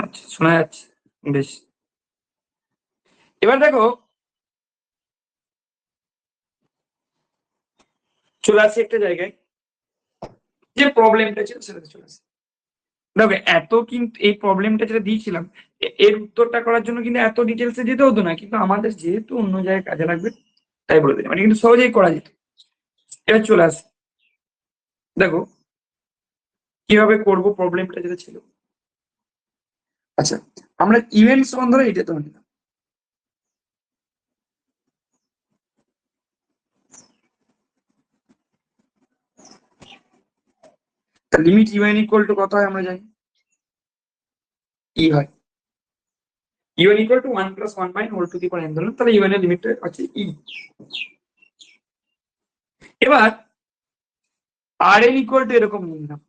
আচ্ছা, শোনা যাচ্ছে, বেশ। এবার দেখো, চলে আসি একটা জায়গায়, যে প্রবলেমটা ছিল সেটাতে চলে আসি। দেখো এত কিন্তু এই প্রবলেমটা যেটা দিয়েছিলাম, এর উত্তরটা করার জন্য কিন্তু এত ডিটেলসে যেতে হতো না, কিন্তু আমাদের যেহেতু অন্য জায়গায় কাজে লাগবে তাই বলে দিলাম, মানে কিন্তু সহজেই করা যেত। এবার চলে আসি, দেখো কিভাবে করব প্রবলেমটা যেটা ছিল। আচ্ছা, আমরা ইভেন্টস অন ধরে এটা তো নিলাম। লিমিট ইউএন ইকুয়াল টু কত হয় আমরা জানি, ই হয়। U N equal to 1 + 1 by whole to the power n ধরলাম, তাহলে ইউএন এর লিমিটটা আছে ই। এবার আর এন ইকুয়াল টু এরকম নিলাম,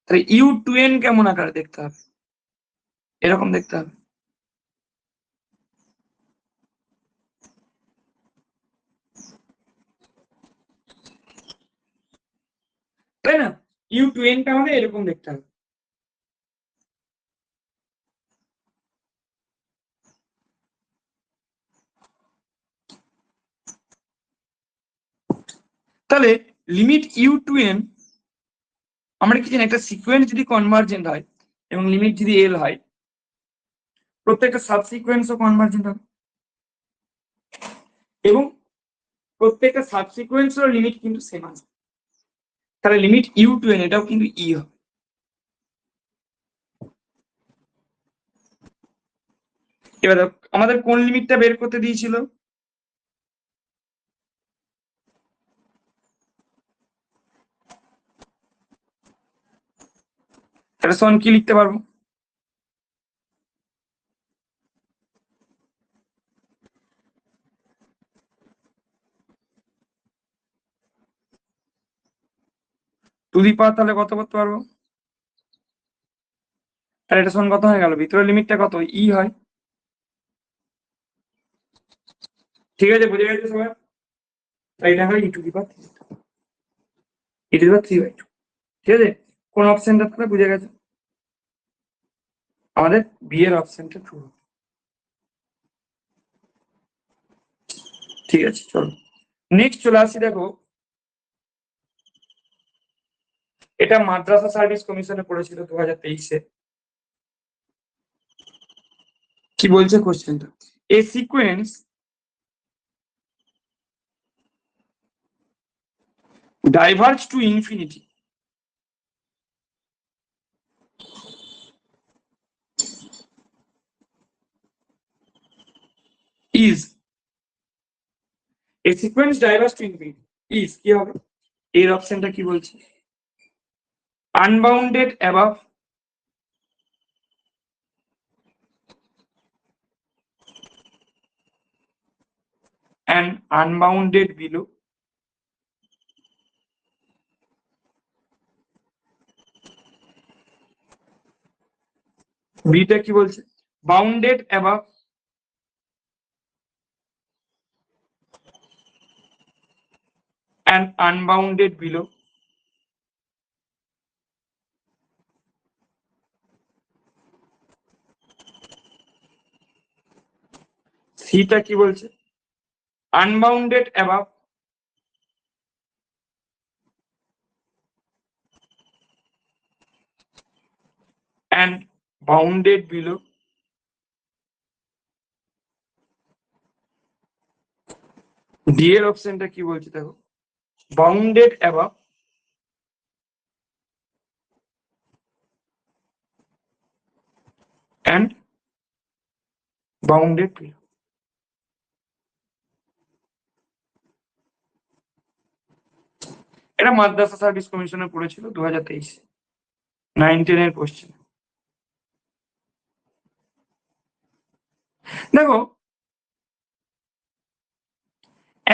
তাহলে ইউ টু এন কেমন আকারে দেখতে হবে, এরকম দেখতে হবে। তাই না, ইউ টু এন টা হবে এরকম দেখতে হবে। তাহলে লিমিট ইউ টু এন, আমরা কি জানি একটা সিকোয়েন্স যদি কনভার্জেন্ট হয় এবং লিমিট যদি এল হয়, প্রত্যেকটা সাবসিকোয়েন্সও কনভার্জেন্ট হবে এবং প্রত্যেকটা সাবসিকোয়েন্সের লিমিট কিন্তু সেম আছে। তাহলে লিমিট ইউ টু এন এটাও কিন্তু ই হবে। এবার আমাদের কোন লিমিটটা বের করতে দিয়েছিল, তাহলে সন কি লিখতে পারবো, টু দি পাওয়ার, তাহলে কত করতে পারবো, তাহলে এটা সমান কত হয়ে গেল, ভিতরের লিমিটটা কত ই হয়। ঠিক আছে, বুঝে গেছে সবাই, এটা হয় ই টু দি পাওয়ার 3/2। ঠিক আছে, কোন অপশনটা তাহলে বুঝে গেছে, আমাদের বি এর অপশনটা ট্রু। ঠিক আছে, চলো নেক্সট চলে আসি। দেখো এটা মাদ্রাসা সার্ভিস কমিশনে পড়েছিল 2023-এ। কি বলছে কোশ্চেনটা, এ sequence diverge to infinity is a sequence diverge to infinity is কি হবে, এর অপশনটা কি বলছে, unbounded above and unbounded below, beta কি বলছে, bounded above and unbounded below, সিটা কি বলছে, unbounded above and bounded below, D এর অপশনটা কি বলছে দেখো, bounded above and bounded below। এটা মাদ্রাসা সার্ভিস কমিশনে পড়েছিল 2023-এ, 9-10 এর কোশ্চেন। দেখো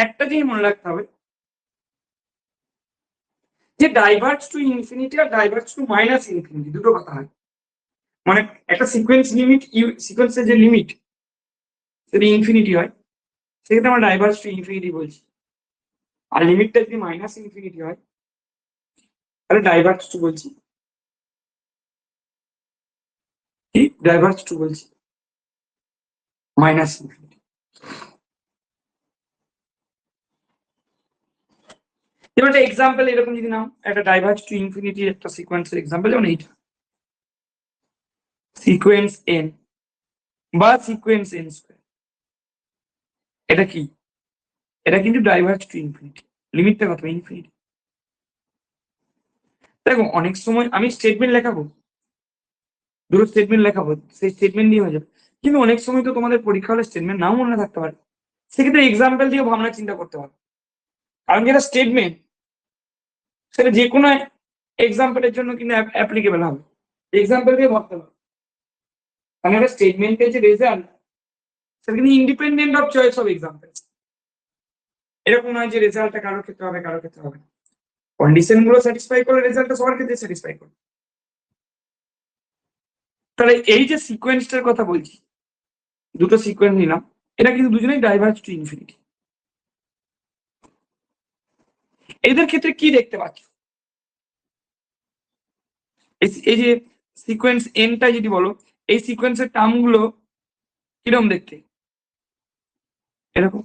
একটা জিনিস মনে রাখতে হবে যে ডাইভার্জ টু ইনফিনিটি আর ডাইভার্জ টু মাইনাস ইনফিনিটি দুটো কথা হয়। মানে একটা সিকোয়েন্স লিমিট সিকোয়েন্সের যে লিমিট যদি ইনফিনিটি হয় সেক্ষেত্রে আমরা ডাইভার্জ টু ইনফিনিটি বলছি, আর লিমিটটা যদি মাইনাস ইনফিনিটি হয় তাহলে ডাইভার্জ টু বলছি। কি ডাইভার্জ টু বলছি মাইনাস ইনফিনিটি। এবার একটা এক্সাম্পল এরকম যদি নাও, একটা ডাইভার্জ টু ইনফিনিটি একটা সিকোয়েন্সের এক্সাম্পল যেমন এইটা সিকোয়েন্স এন বা সিকোয়েন্স এন স্কোয়ার, এটা কি? এটা কিন্তু ডাইভার্জ টু ইনফিনিটি, লিমিটটা কত? ইনফিনিটি। দেখো অনেক সময় আমি স্টেটমেন্ট লেখাবো, দুটো স্টেটমেন্ট লেখাবো, সেই স্টেটমেন্ট দিয়ে হয়ে যাবে, কিন্তু অনেক সময় তো তোমাদের পরীক্ষা হলে স্টেটমেন্ট নাও মনে থাকতে পারে, সেক্ষেত্রে এক্সাম্পল দিয়ে ভাবনা চিন্তা করতে হবে। কারণ যেটা স্টেটমেন্ট সেটা যে কোনো এক্সাম্পলের জন্য কিন্তু অ্যাপ্লিকেবল হবে, এক্সাম্পল দিয়ে ভাবতে হবে। কারণ একটা স্টেটমেন্টের যে রেজাল্ট সেটা কিন্তু independent of choice of example. এরকম নয় যে রেজাল্টটা কারোর ক্ষেত্রে হবে কারোর ক্ষেত্রে হবে, কন্ডিশন গুলো স্যাটিসফাই করলে রেজাল্টটা সবার ক্ষেত্রে স্যাটিসফাই করবে। তাহলে এই যে সিকোয়েন্সটার কথা বলছি, দুটো সিকোয়েন্স নিলাম, এটা কিন্তু দুজনেই ডাইভার্জ টু ইনফিনিটি। এদের ক্ষেত্রে কি দেখতে পাচ্ছ? এই যে সিকোয়েন্স এনটা যদি বলো, এই সিকোয়েন্সের টার্ম গুলো কিরকম দেখতে? এরকম।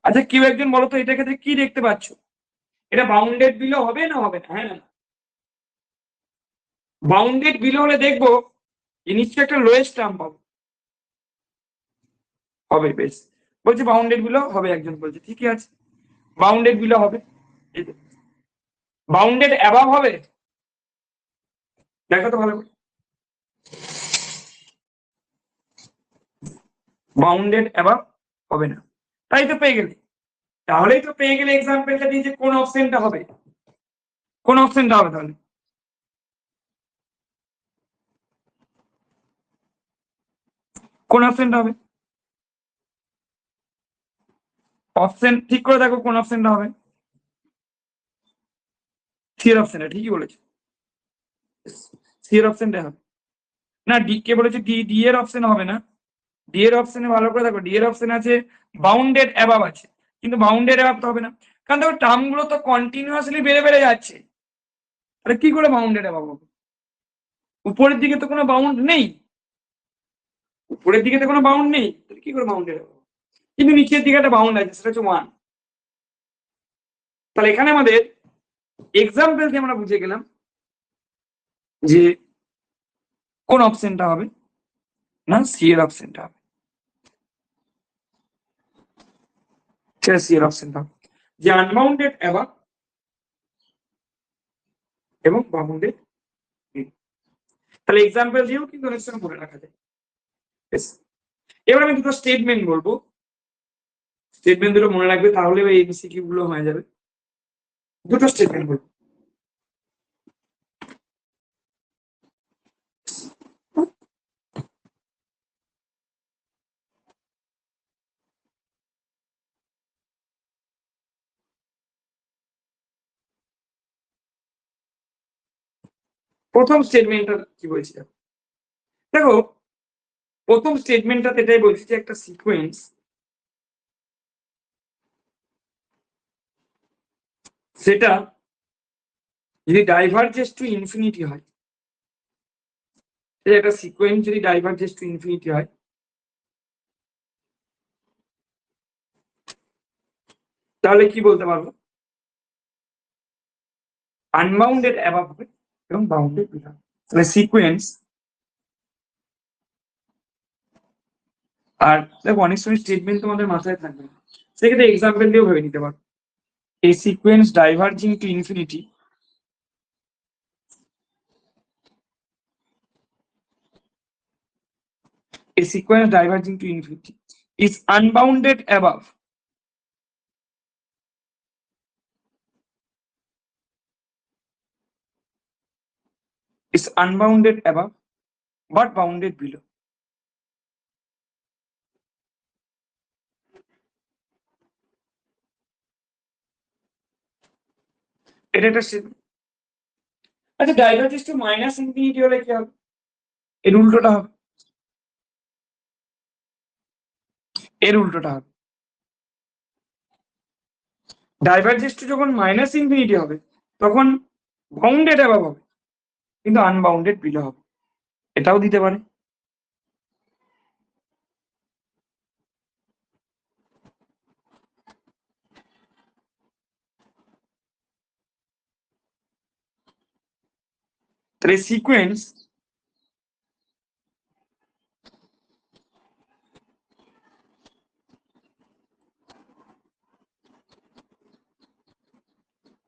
আচ্ছা কেউ একজন বলো তো এটার ক্ষেত্রে কি দেখতে পাচ্ছ? এটা বাউন্ডেড বিলো হবে না হবে না? হ্যাঁ, বাউন্ডেড বিলো হলে দেখবো যে নিশ্চয়ই একটা লোয়েস্ট টার্ম পাবো। হবে, বেশ। বলছে বাউন্ডেড বিলো হবে, একজন বলছে ঠিকই আছে, বাউন্ডেড বিলো হবে। বাউন্ডেড অ্যাবাভ হবে? দেখো তো ভালো করে, বাউন্ডেড অ্যাবাভ হবে না। তাই তো পেয়ে গেলে, তাহলেই তো পেয়ে গেলে এক্সাম্পলটা দিয়ে যে কোন অপশনটা হবে, কোন অপশনটা হবে তাহলে? কোন অপশনটা হবে? অপশন ঠিক করে দেখো কোন অপশনটা হবে। সি এর অপশনটা ঠিকই বলেছে, সি এর অপশনটা হবে না। ডি কে বলেছে ডি, ডি এর অপশন হবে না। ডি এর অপশনে ভালো করে দেখো, ডি এর অপশন আছে বাউন্ডেড অ্যাবাভ আছে, কিন্তু বাউন্ডেড অ্যাবাভ তো হবে না, কারণ দেখো টার্ম গুলো তো কন্টিনিউয়াসলি বেড়ে বেড়ে যাচ্ছে, তাহলে কি করে বাউন্ডেড অ্যাবাভ হবে? উপরের দিকে তো কোনো বাউন্ড নেই, উপরের দিকে তো কোনো বাউন্ড নেই, তাহলে কি করে বাউন্ডেড অ্যাবাভ? কিন্তু নিচের দিকে একটা বাউন্ড আছে, সেটা হচ্ছে 1। তাহলে এখানে আমাদের এক্সাম্পল দিয়ে আমরা বুঝে গেলাম যে কোন অপশনটা হবে না, সি এর অপশনটা হবে, সেটা সি এর অপশনটা হবে, যে আনবাউন্ডেড অ্যাবাভ এবং বাউন্ডেড। তাহলে এক্সাম্পল দিয়েও কিন্তু অনেক সময় মনে রাখা যায়। এবার আমি দুটো স্টেটমেন্ট বলবো, স্টেটমেন্ট দুটো মনে রাখবে, তাহলে ওই এমসিকিউ গুলো হয়ে যাবে। দুটো স্টেটমেন্ট বলবো। প্রথম স্টেটমেন্টটা কি বলছি দেখো, প্রথম স্টেটমেন্টটা এটাই বলছি যে একটা সিকোয়েন্স সেটা যদি ডাইভার্জেস টু ইনফিনিটি হয়, একটা সিকোয়েন্স যদি ডাইভার্জেস টু ইনফিনিটি হয়, তাহলে কি বলতে পারবো? আনবাউন্ডেড অ্যাবাভ হবে এবং বাউন্ডেড বিলো। তাহলে সিকোয়েন্স, আর দেখো অনেক সময় স্টেটমেন্ট তোমাদের মাথায় থাকবে না, সেক্ষেত্রে এক্সাম্পল দিয়েও ভেবে নিতে পারো। A sequence diverging to infinity a sequence diverging to infinity is unbounded above but bounded below. এটা একটা statement। আচ্ছা, ডাইভারজেন্স টু মাইনাস ইনফিনিটি হলে কি হবে? এর উল্টোটা হবে, এর উল্টোটা হবে। ডাইভারজেন্স টু যখন মাইনাস ইনফিনিটি হবে তখন বাউন্ডেড অ্যাবাভ হবে, কিন্তু আনবাউন্ডেড বিলো হবে। এটাও দিতে পারে। তাহলে sequence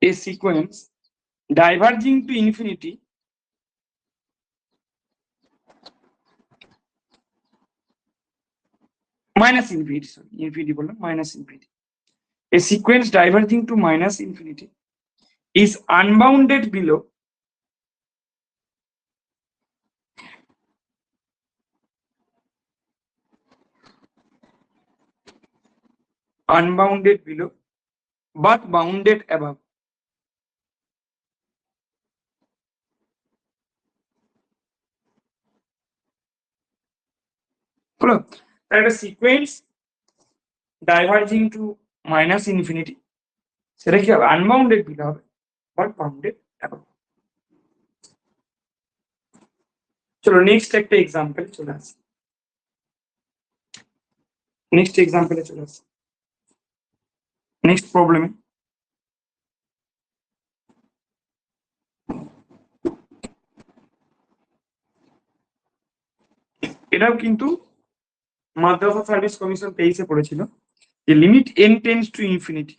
a sequence diverging to infinity minus infinity, sorry, infinity বললাম, minus infinity. A sequence diverging to minus infinity is unbounded below but bounded above. হলো? তাহলে একটা sequence diverging to minus infinity, সেটা কি হবে? আনবাউন্ডেড বিলো হবে, but bounded above. চলো next একটা এক্সাম্পল চলে আসি, নেক্সট এক্সাম্পলে চলে আসি, নেক্সট প্রবলেমে। এটাও কিন্তু মাদ্রাসা সার্ভিস কমিশন 23-এ পড়েছিল, যে limit n tends to infinity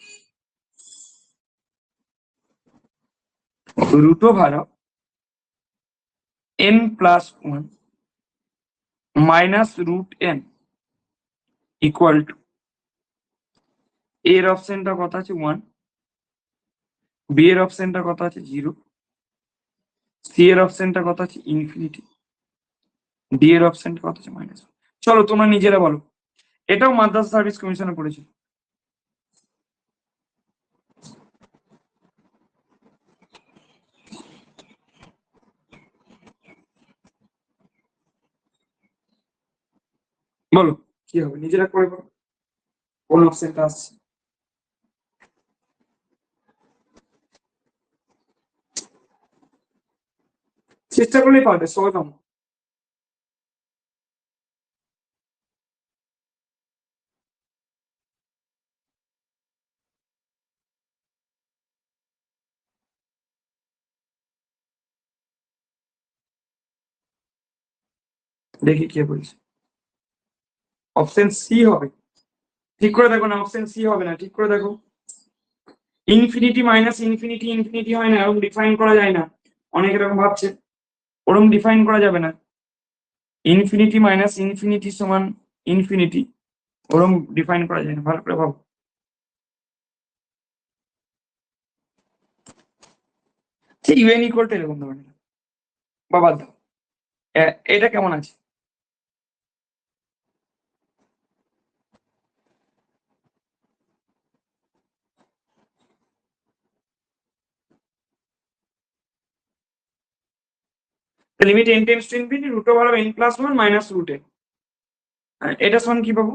root over of n plus 1 minus root n equal to a এর অপশনটা কত আছে 1, b এর অপশনটা কত আছে 0, c এর অপশনটা কত আছে ইনফিনিটি, d এর অপশনটা কত আছে -1। চলো তোমরা নিজেরা বলো, এটাও মাদ্রাসা সার্ভিস কমিশনে পড়েছিল। বলো কি হবে, নিজেরা করে বলো কোন অপশনটা আসছে। চেষ্টা করলেই পারবে, সহজম। দেখি কে বলছে। অপশন সি হবে, ঠিক করে দেখো না, অপশন সি হবে না, ঠিক করে দেখো। ইনফিনিটি মাইনাস ইনফিনিটি ইনফিনিটি হয় না, এরকম ডিফাইন করা যায় না। অনেক এরকম ভাবছে, ওরকম ডিফাইন করা যাবে না। ইনফিনিটি মাইনাস ইনফিনিটি সমান ইনফিনিটি, ওরকম ডিফাইন করা যায় না, ভালো করে ভাবো। ইউএন ইকুয়াল টু এরকম ধরনের, বা বাদ দাও, এটা কেমন আছে? Limit n tends to infinity root over of n plus 1 minus root n, এটা সমান কি পাবো?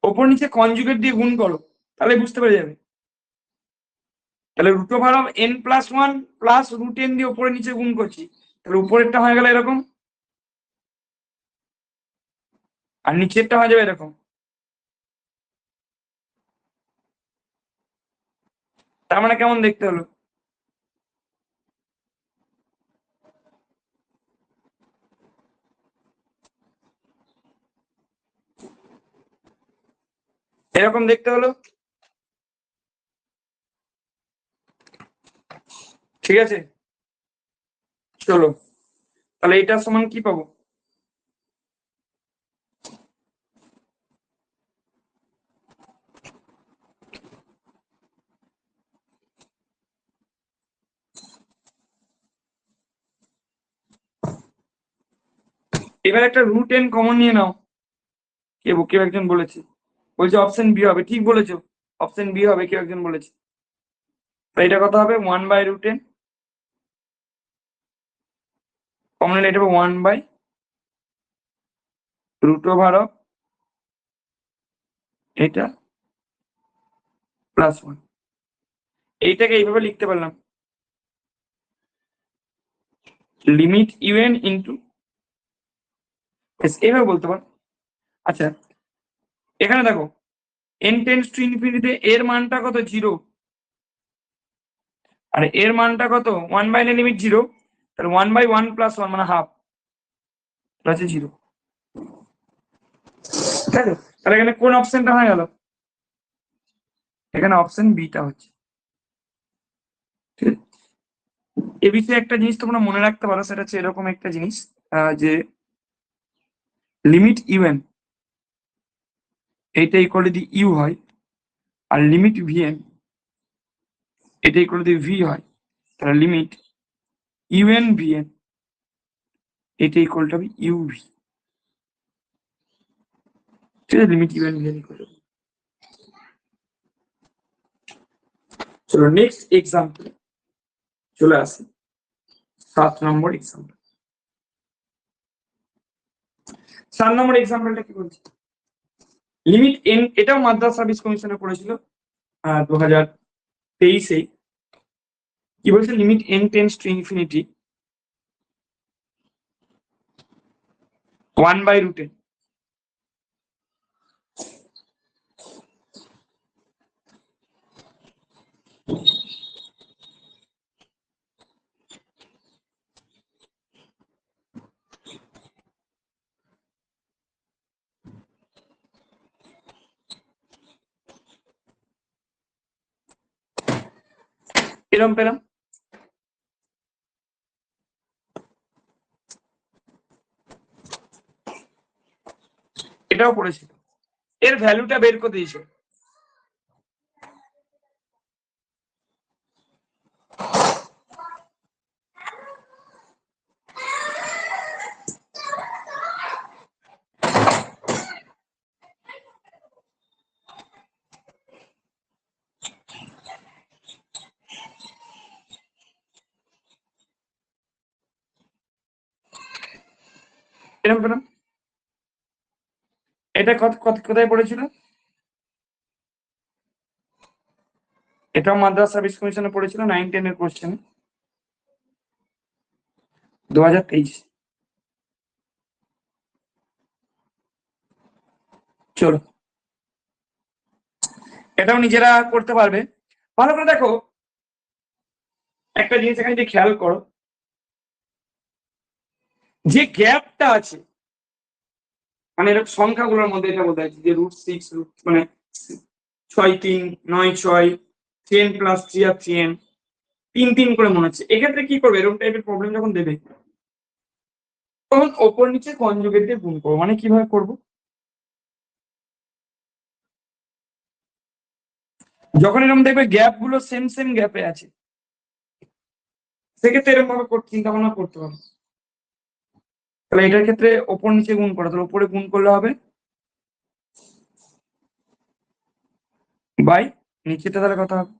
ওপর নিচে কনজুগেট দিয়ে গুণ করো, তাহলে বুঝতে পেরে যাবে। তাহলে root over of n plus 1 plus root n দিয়ে উপরে নিচে গুণ করছি, তাহলে উপরেরটা হয়ে গেল এরকম, আর নিচেরটা হয়ে যাবে এরকম। তার মানে কেমন দেখতে হলো? এরকম দেখতে হলো, ঠিক আছে। চলো তাহলে এটা সমান কি পাবো? এবার একটা রুট n কমন নিয়ে নাও, কেউ একজন বলেছে, বলছে অপশন বি হবে, ঠিক বলেছো। অপশন বি হবে, কেউ একজন বলেছে। তো এটা কত হবে? 1/√n, কমন এটা হবে 1/√, এটা +1। এইটাকে এইভাবে লিখতে পারলাম, লিমিট un ইন্টু, এইভাবে বলতে পারো। আচ্ছা, এখানে দেখো n টেন্ডস টু ইনফিনিটিতে এর মানটা কত? 0। আর এর মানটা কত? 1/n লিমিট 0, তাহলে 1/1 + 1 মানে হাফ, আছে 0। তাই তো? তাহলে এখানে কোন অপশনটা হয়ে গেল? এখানে অপশন বিটা হচ্ছে। ঠিক আছে? এ বিষয়ে একটা জিনিস তোমরা মনে রাখতে পারো, সেটা হচ্ছে এরকম একটা জিনিস, যে লিমিট un এইটা ইকুয়াল যদি ইউ হয়, আর লিমিট vn এটা ইকুয়াল যদি v হয়, তাহলে লিমিট un vn এটা ইকুয়াল টু হবে uv। ঠিক আছে, limit un vn equal to. চলো নেক্সট এক্সাম্পল চলে আসি, 7 নম্বর এক্সাম্পল। 7 নম্বর এক্সাম্পলটা কি বলছে? লিমিট n, এটাও মাদ্রাস সার্ভিস কমিশনে পড়েছিল 2023-এ। কি বলছে? Limit n tends to infinity 1/√n, এরকম পেলাম। এটাও পড়েছিল, এর ভ্যালুটা বের করে দিয়েছে। এরকম পেলাম। এটা কোথায় পড়েছিল? এটাও মাদ্রাস সার্ভিস কমিশনে পড়েছিল 9-10 এর কোশ্চেন 2023। চলো এটাও নিজেরা করতে পারবে। ভালো করে দেখো, একটা জিনিস এখানে যদি খেয়াল করো, যে গ্যাপটা আছে, মানে এরকম সংখ্যাগুলোর মধ্যে এটা বোঝা যাচ্ছে যে √6, মানে 6-3, 9-6, 10 + 3 আর 3n, 3 করে মনে হচ্ছে। এক্ষেত্রে কি করবে? এরকম টাইপের প্রবলেম যখন দেবে, তখন ওপর নিচে কনজুগেট দিয়ে গুণ করবো। মানে কিভাবে করবো? যখন এরকম দেখবে গ্যাপ গুলো সেম গ্যাপে আছে, সেক্ষেত্রে এরকম ভাবে চিন্তা ভাবনা করতে হবে। তাহলে এটার ক্ষেত্রে ওপর নিচে গুণ করা, তাহলে ওপরে গুণ করলে হবে বাই নিচেটা, তাহলে কত হবে?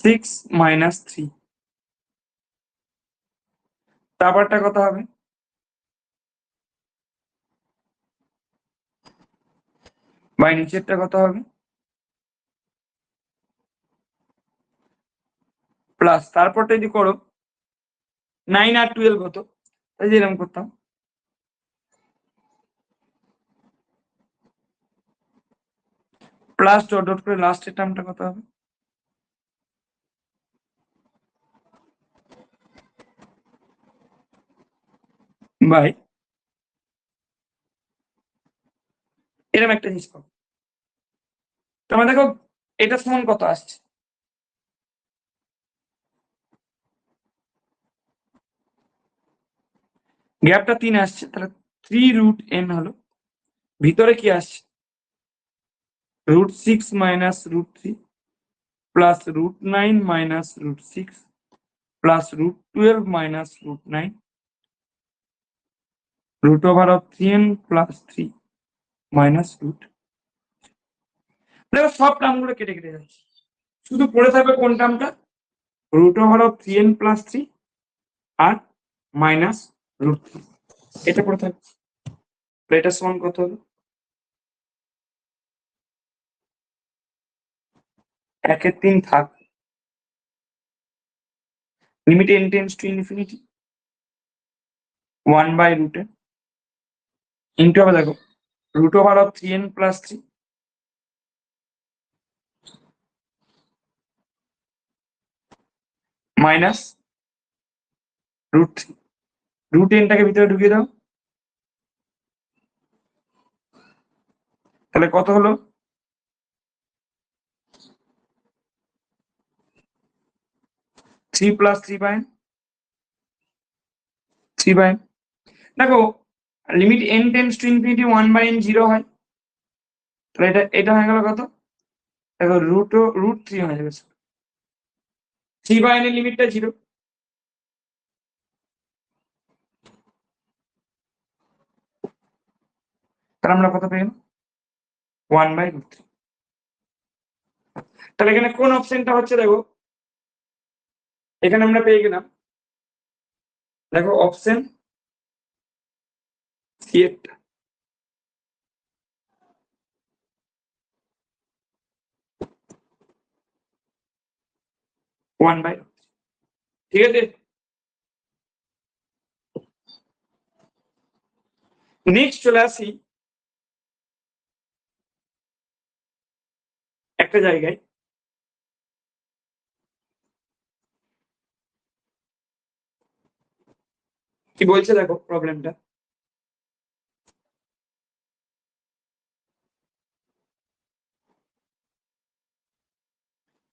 6 - 3। তারপরটা কত হবে? বাই নিচেরটা কত হবে? প্লাস তারপরটা যদি করো 9 আর 12 হতো, তাই যে এরকম করতাম প্লাস ডট করে লাস্টের টার্মটা কত হবে? বাই এরকম একটা জিনিস পাবো। তোমরা দেখো এটা সমান কত আসছে? গ্যাপটা 3 আসছে, তাহলে 3√n হলো। ভিতরে কি আসছে? √6 - √3 প্লাস √9 - √6 প্লাস √12 - √9 √3n + 3 - √। দেখো সব টার্মগুলো কেটে কেটে যাচ্ছে, শুধু পড়ে থাকবে কোন টার্মটা, √3n + 3 আর -√3, এটা পড়ে থাকবে। এটা সমান কত হলো, 1/3 থাক, limit n tends to infinity 1/√n into হবে দেখো √3n + 3 -√3, √n-টাকে ভিতরে ঢুকিয়ে দাও, তাহলে কত হলো, 3 + 3/n, 3/n। দেখো limit n tends to infinity 1/n 0 হয়, তাহলে এটা হয়ে গেল কত, দেখো √3 হয়ে যাবে, 3/n এর লিমিটটা 0, তাহলে আমরা কত পেয়ে গেলাম 1/√3। তাহলে এখানে কোন অপশনটা হচ্ছে, দেখো এখানে আমরা পেয়ে গেলাম, দেখো অপশন সি এরটা, 1/√3, ঠিক আছে। নেক্সট চলে আসি একটা জায়গায়, কি বলছে দেখো প্রবলেমটা,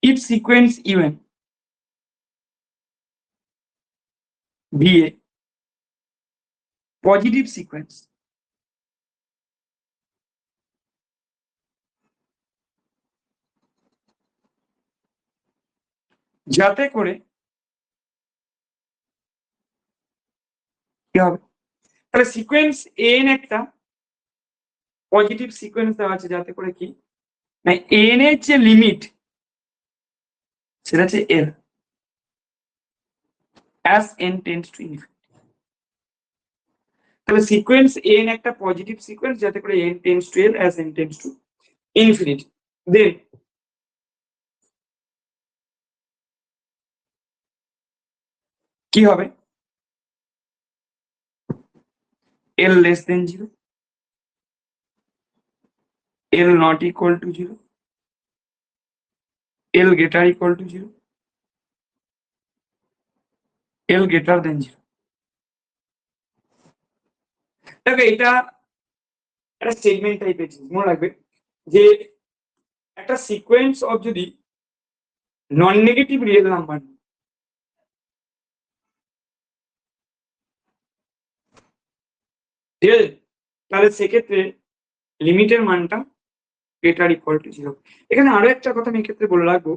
if sequence un be a positive sequence যাতে করে কি হবে, তাহলে সিকোয়েন্স n একটা পজিটিভ সিকোয়েন্স দেওয়া আছে, যাতে করে কি না n এর যে লিমিট সেটা হচ্ছে l as n tends to infinity, তাহলে সিকোয়েন্স n একটা পজিটিভ সিকোয়েন্স যাতে করে n tends to l as n tends to infinity, দেন কি হবে, l less than 0, l not equal to 0, l greater equal to 0, l greater than 0। দেখো এটা একটা statement টাইপের জিনিস, মনে রাখবে যে একটা সিকোয়েন্স অফ যদি নন নেগেটিভ রিয়েল নাম্বার, ঠিক আছে, তাহলে সেক্ষেত্রে লিমিটের মানটা গ্রেটার ইকুয়াল টু 0। এখানে আরো একটা কথা আমি এক্ষেত্রে বলে রাখবো,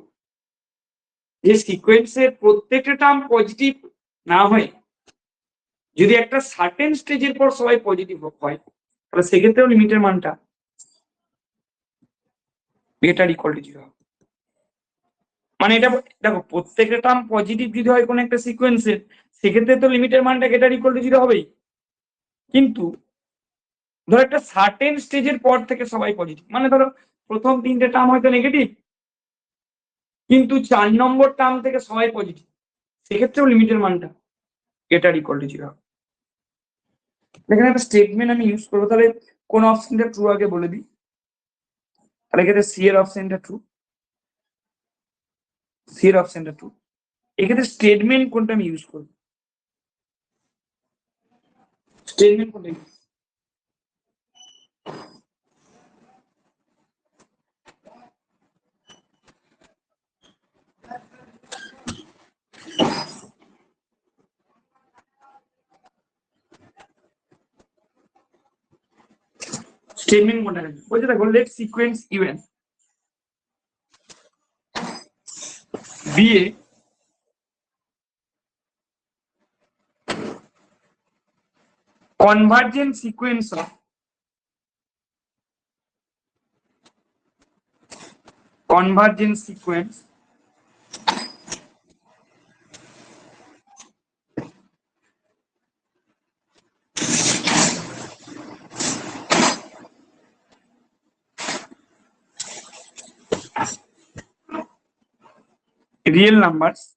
যে সিকোয়েন্সের প্রত্যেকটা টার্ম পজিটিভ না হয়, যদি একটা সার্টেন স্টেজের পর সবাই পজিটিভ হয়, তাহলে সেক্ষেত্রেও লিমিটের মানটা গ্রেটার ইকুয়াল টু 0 হবে। মানে এটা দেখো প্রত্যেকটা টার্ম পজিটিভ যদি হয় কোন একটা সিকোয়েন্সের, সেক্ষেত্রে তো লিমিটের মানটা গ্রেটার ইকুয়াল টু 0 হবেই, কিন্তু ধরো একটা সার্টেন স্টেজের পর থেকে সবাই পজিটিভ, মানে ধরো প্রথম 3টে টার্ম হয়তো নেগেটিভ, কিন্তু 4 নম্বর টার্ম থেকে সবাই পজিটিভ, সেক্ষেত্রেও লিমিটের মানটা গ্রেটার ইকুয়াল টু 0 হবে। এখানে একটা স্টেটমেন্ট আমি ইউজ করবো, তাহলে কোন অপশনটা ট্রু আগে বলে দিই, তাহলে এক্ষেত্রে সি এর অপশনটা ট্রু, সি এর অপশনটা ট্রু। এক্ষেত্রে স্টেটমেন্ট কোনটা আমি ইউজ করবো, স্টেটমেন্ট কোনটা use? স্টেটমেন্ট কোনটা বলছে, দেখো let sequence U N be a convergent sequence of convergent sequence real numbers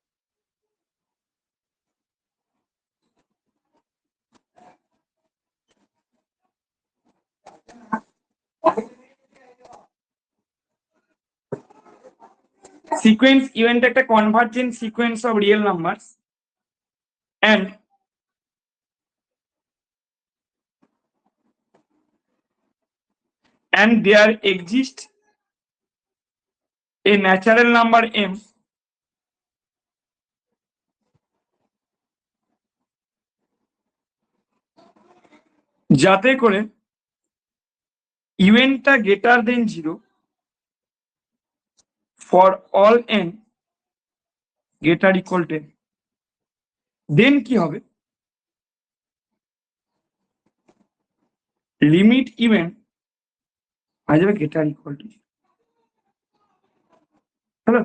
sequence event একটা convergent sequence of real numbers and there exists a natural number m যাতে করে ইভেন্টটা greater than 0 for all n greater equal 10 then কি হবে limit event হয়ে যাবে greater equal to 0 হলো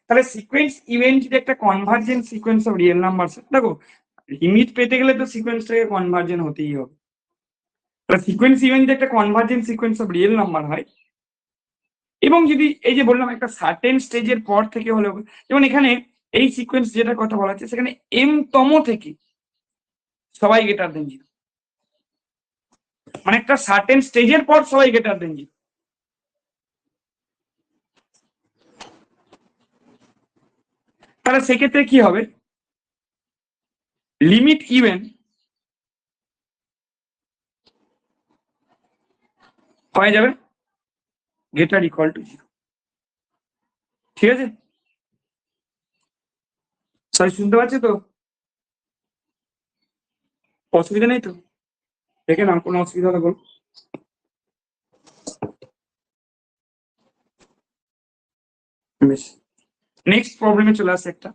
তাহলে সিকোয়েন্স ইভেন্ট যদি একটা convergent sequence of real numbers দেখো লিমিট পেতে গেলে তো সিকোয়েন্সটাকে কনভার্জেন্ট হতেই হবে তাহলে সিকোয়েন্স ইভেন্ট যদি একটা convergent sequence of real number হয় এবং যদি এই যে বললাম একটা সার্টেন স্টেজের পর থেকে হলে যেমন এখানে এই সিকোয়েন্স যেটা কথা বলা হচ্ছে সেখানে এম তম থেকে সবাই গ্রেটার দেন 0 মানে একটা সার্টেন স্টেজের পর সবাই গ্রেটার দেন 0 তাহলে সেক্ষেত্রে কি হবে লিমিট ইভেন হয়ে যাবে গ্রেটার ইকুয়াল টু 0 ঠিক আছে সবাই শুনতে পাচ্ছি তো অসুবিধা নেই তো দেখে না কোনো অসুবিধা হলে বল বেশ নেক্সট প্রবলেমে চলে আসে একটা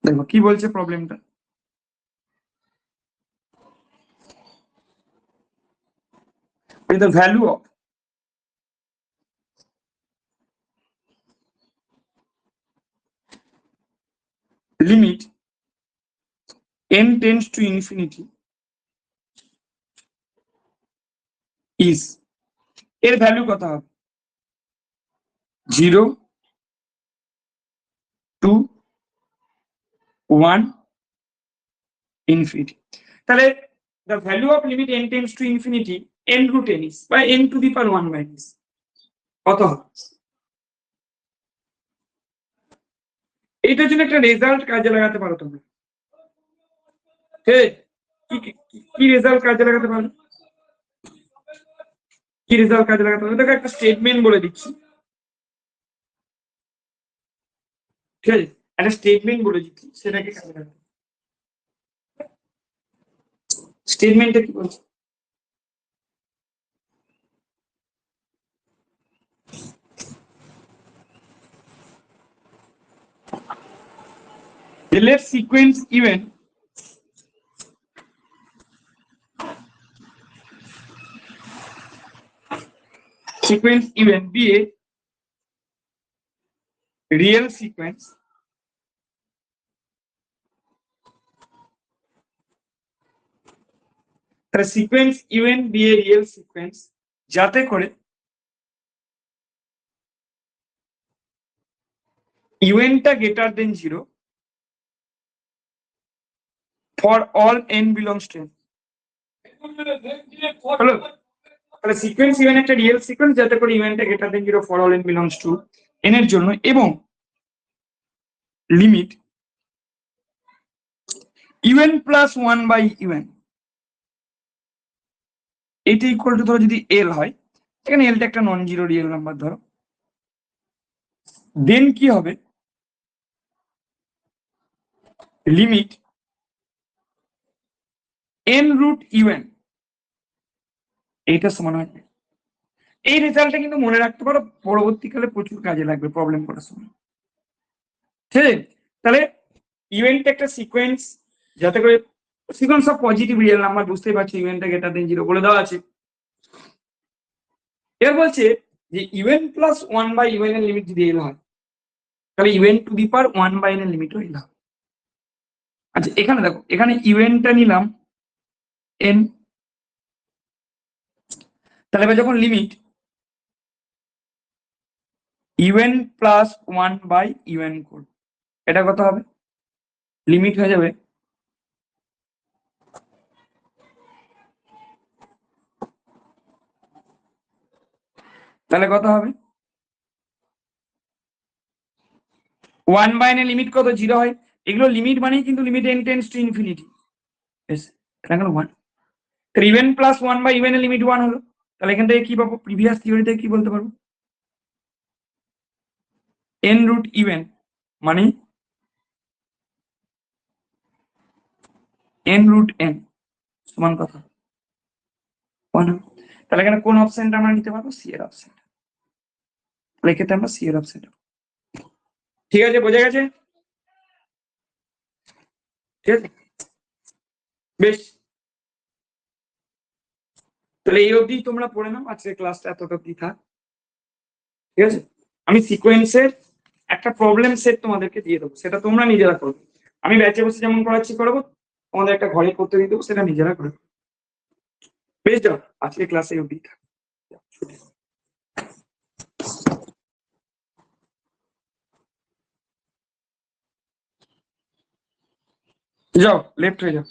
দেখো কি বলছে প্রবলেমটা the value of limit n tends to infinity is এর ভ্যালু কত হবে 0 2 1 infinity তাহলে the value of limit n tends to infinity n root n is by n to the power 1 by this কত হবে এইটার জন্য একটা রেজাল্ট কাজে লাগাতে পারো তোমরা কি রেজাল্ট কাজে লাগাতে পারো কি রেজাল্ট কাজে লাগাতে পারো দেখো একটা স্টেটমেন্ট বলে দিচ্ছি ঠিক আছে একটা স্টেটমেন্ট বলে দিচ্ছি সেটাকে কাজে লাগাতে স্টেটমেন্টটা কি বলছে let sequence event be a real sequence the sequence event be a real sequence যাতে করে ইভেন্টটা greater than 0 for all n belongs to n হলো তাহলে সিকোয়েন্স ইভেন্ট একটা রিয়েল সিকোয়েন্স যাতে করে ইভেন্টটা greater than 0 for all n belongs to n এর জন্য এবং limit U N plus 1 by U N এটা ইকুয়াল টু ধরো যদি এল হয় এখানে এলটা একটা নন জিরো রিয়েল নাম্বার ধরো দেন কি হবে লিমিট এন রুট ইভেন এইটা সমান হয় এই রেজাল্টটা কিন্তু মনে রাখতে পারো পরবর্তীকালে প্রচুর কাজে লাগবে প্রবলেম করার সময় ঠিক আছে তাহলে ইভেন্ট একটা সিকোয়েন্স যাতে করে sequence of positive real number বুঝতেই পারছি ইভেন্টটা গ্রেটার দেন 0 বলে দেওয়া আছে এবার বলছে যে U N plus one by U N এর লিমিট যদি এল হয় তাহলে U N to the power one by N এর লিমিটও এল হবে। আচ্ছা এখানে দেখো, এখানে ইউএনটা নিলাম এন, তাহলে এবার যখন limit U N plus one by U N করব, এটা কত হবে? লিমিট হয়ে যাবে তাহলে কত হবে? ওয়ান বাই এন এর লিমিট কত? 0 হয়। এগুলো লিমিট মানেই কিন্তু limit N tends to infinity. বেশ, এটা গেল 1। তাহলে U N plus one by U N এর লিমিট 1 হলো। তাহলে এখান থেকে কি পাবো? প্রিভিয়াস থিওরি থেকে কি বলতে পারবো? এন রুট ইউএন মানে এন রুট এন সমান কথা 1 হবে। তাহলে এখানে কোন অপশনটা আমরা নিতে পারবো? সি এর অপশন। তাহলে এক্ষেত্রে আমরা সি এর অপশন। ঠিক আছে, বোঝা গেছে? ঠিক আছে, বেশ। তাহলে এই অবধি তোমরা পড়ে নাও, আজকের ক্লাসটা এতটা অবধি থাক। ঠিক আছে, আমি সিকোয়েন্সের একটা প্রবলেম সেট তোমাদেরকে দিয়ে দেবো, সেটা তোমরা নিজেরা করবে। আমি ব্যাচে বসে যেমন করাচ্ছি করাবো, তোমাদের একটা ঘরে করতে দিয়ে দেবো, সেটা নিজেরা করবে। বেশ, যাও আজকে ক্লাসে অবধি থাক। যাও লেফট হয়ে যাও।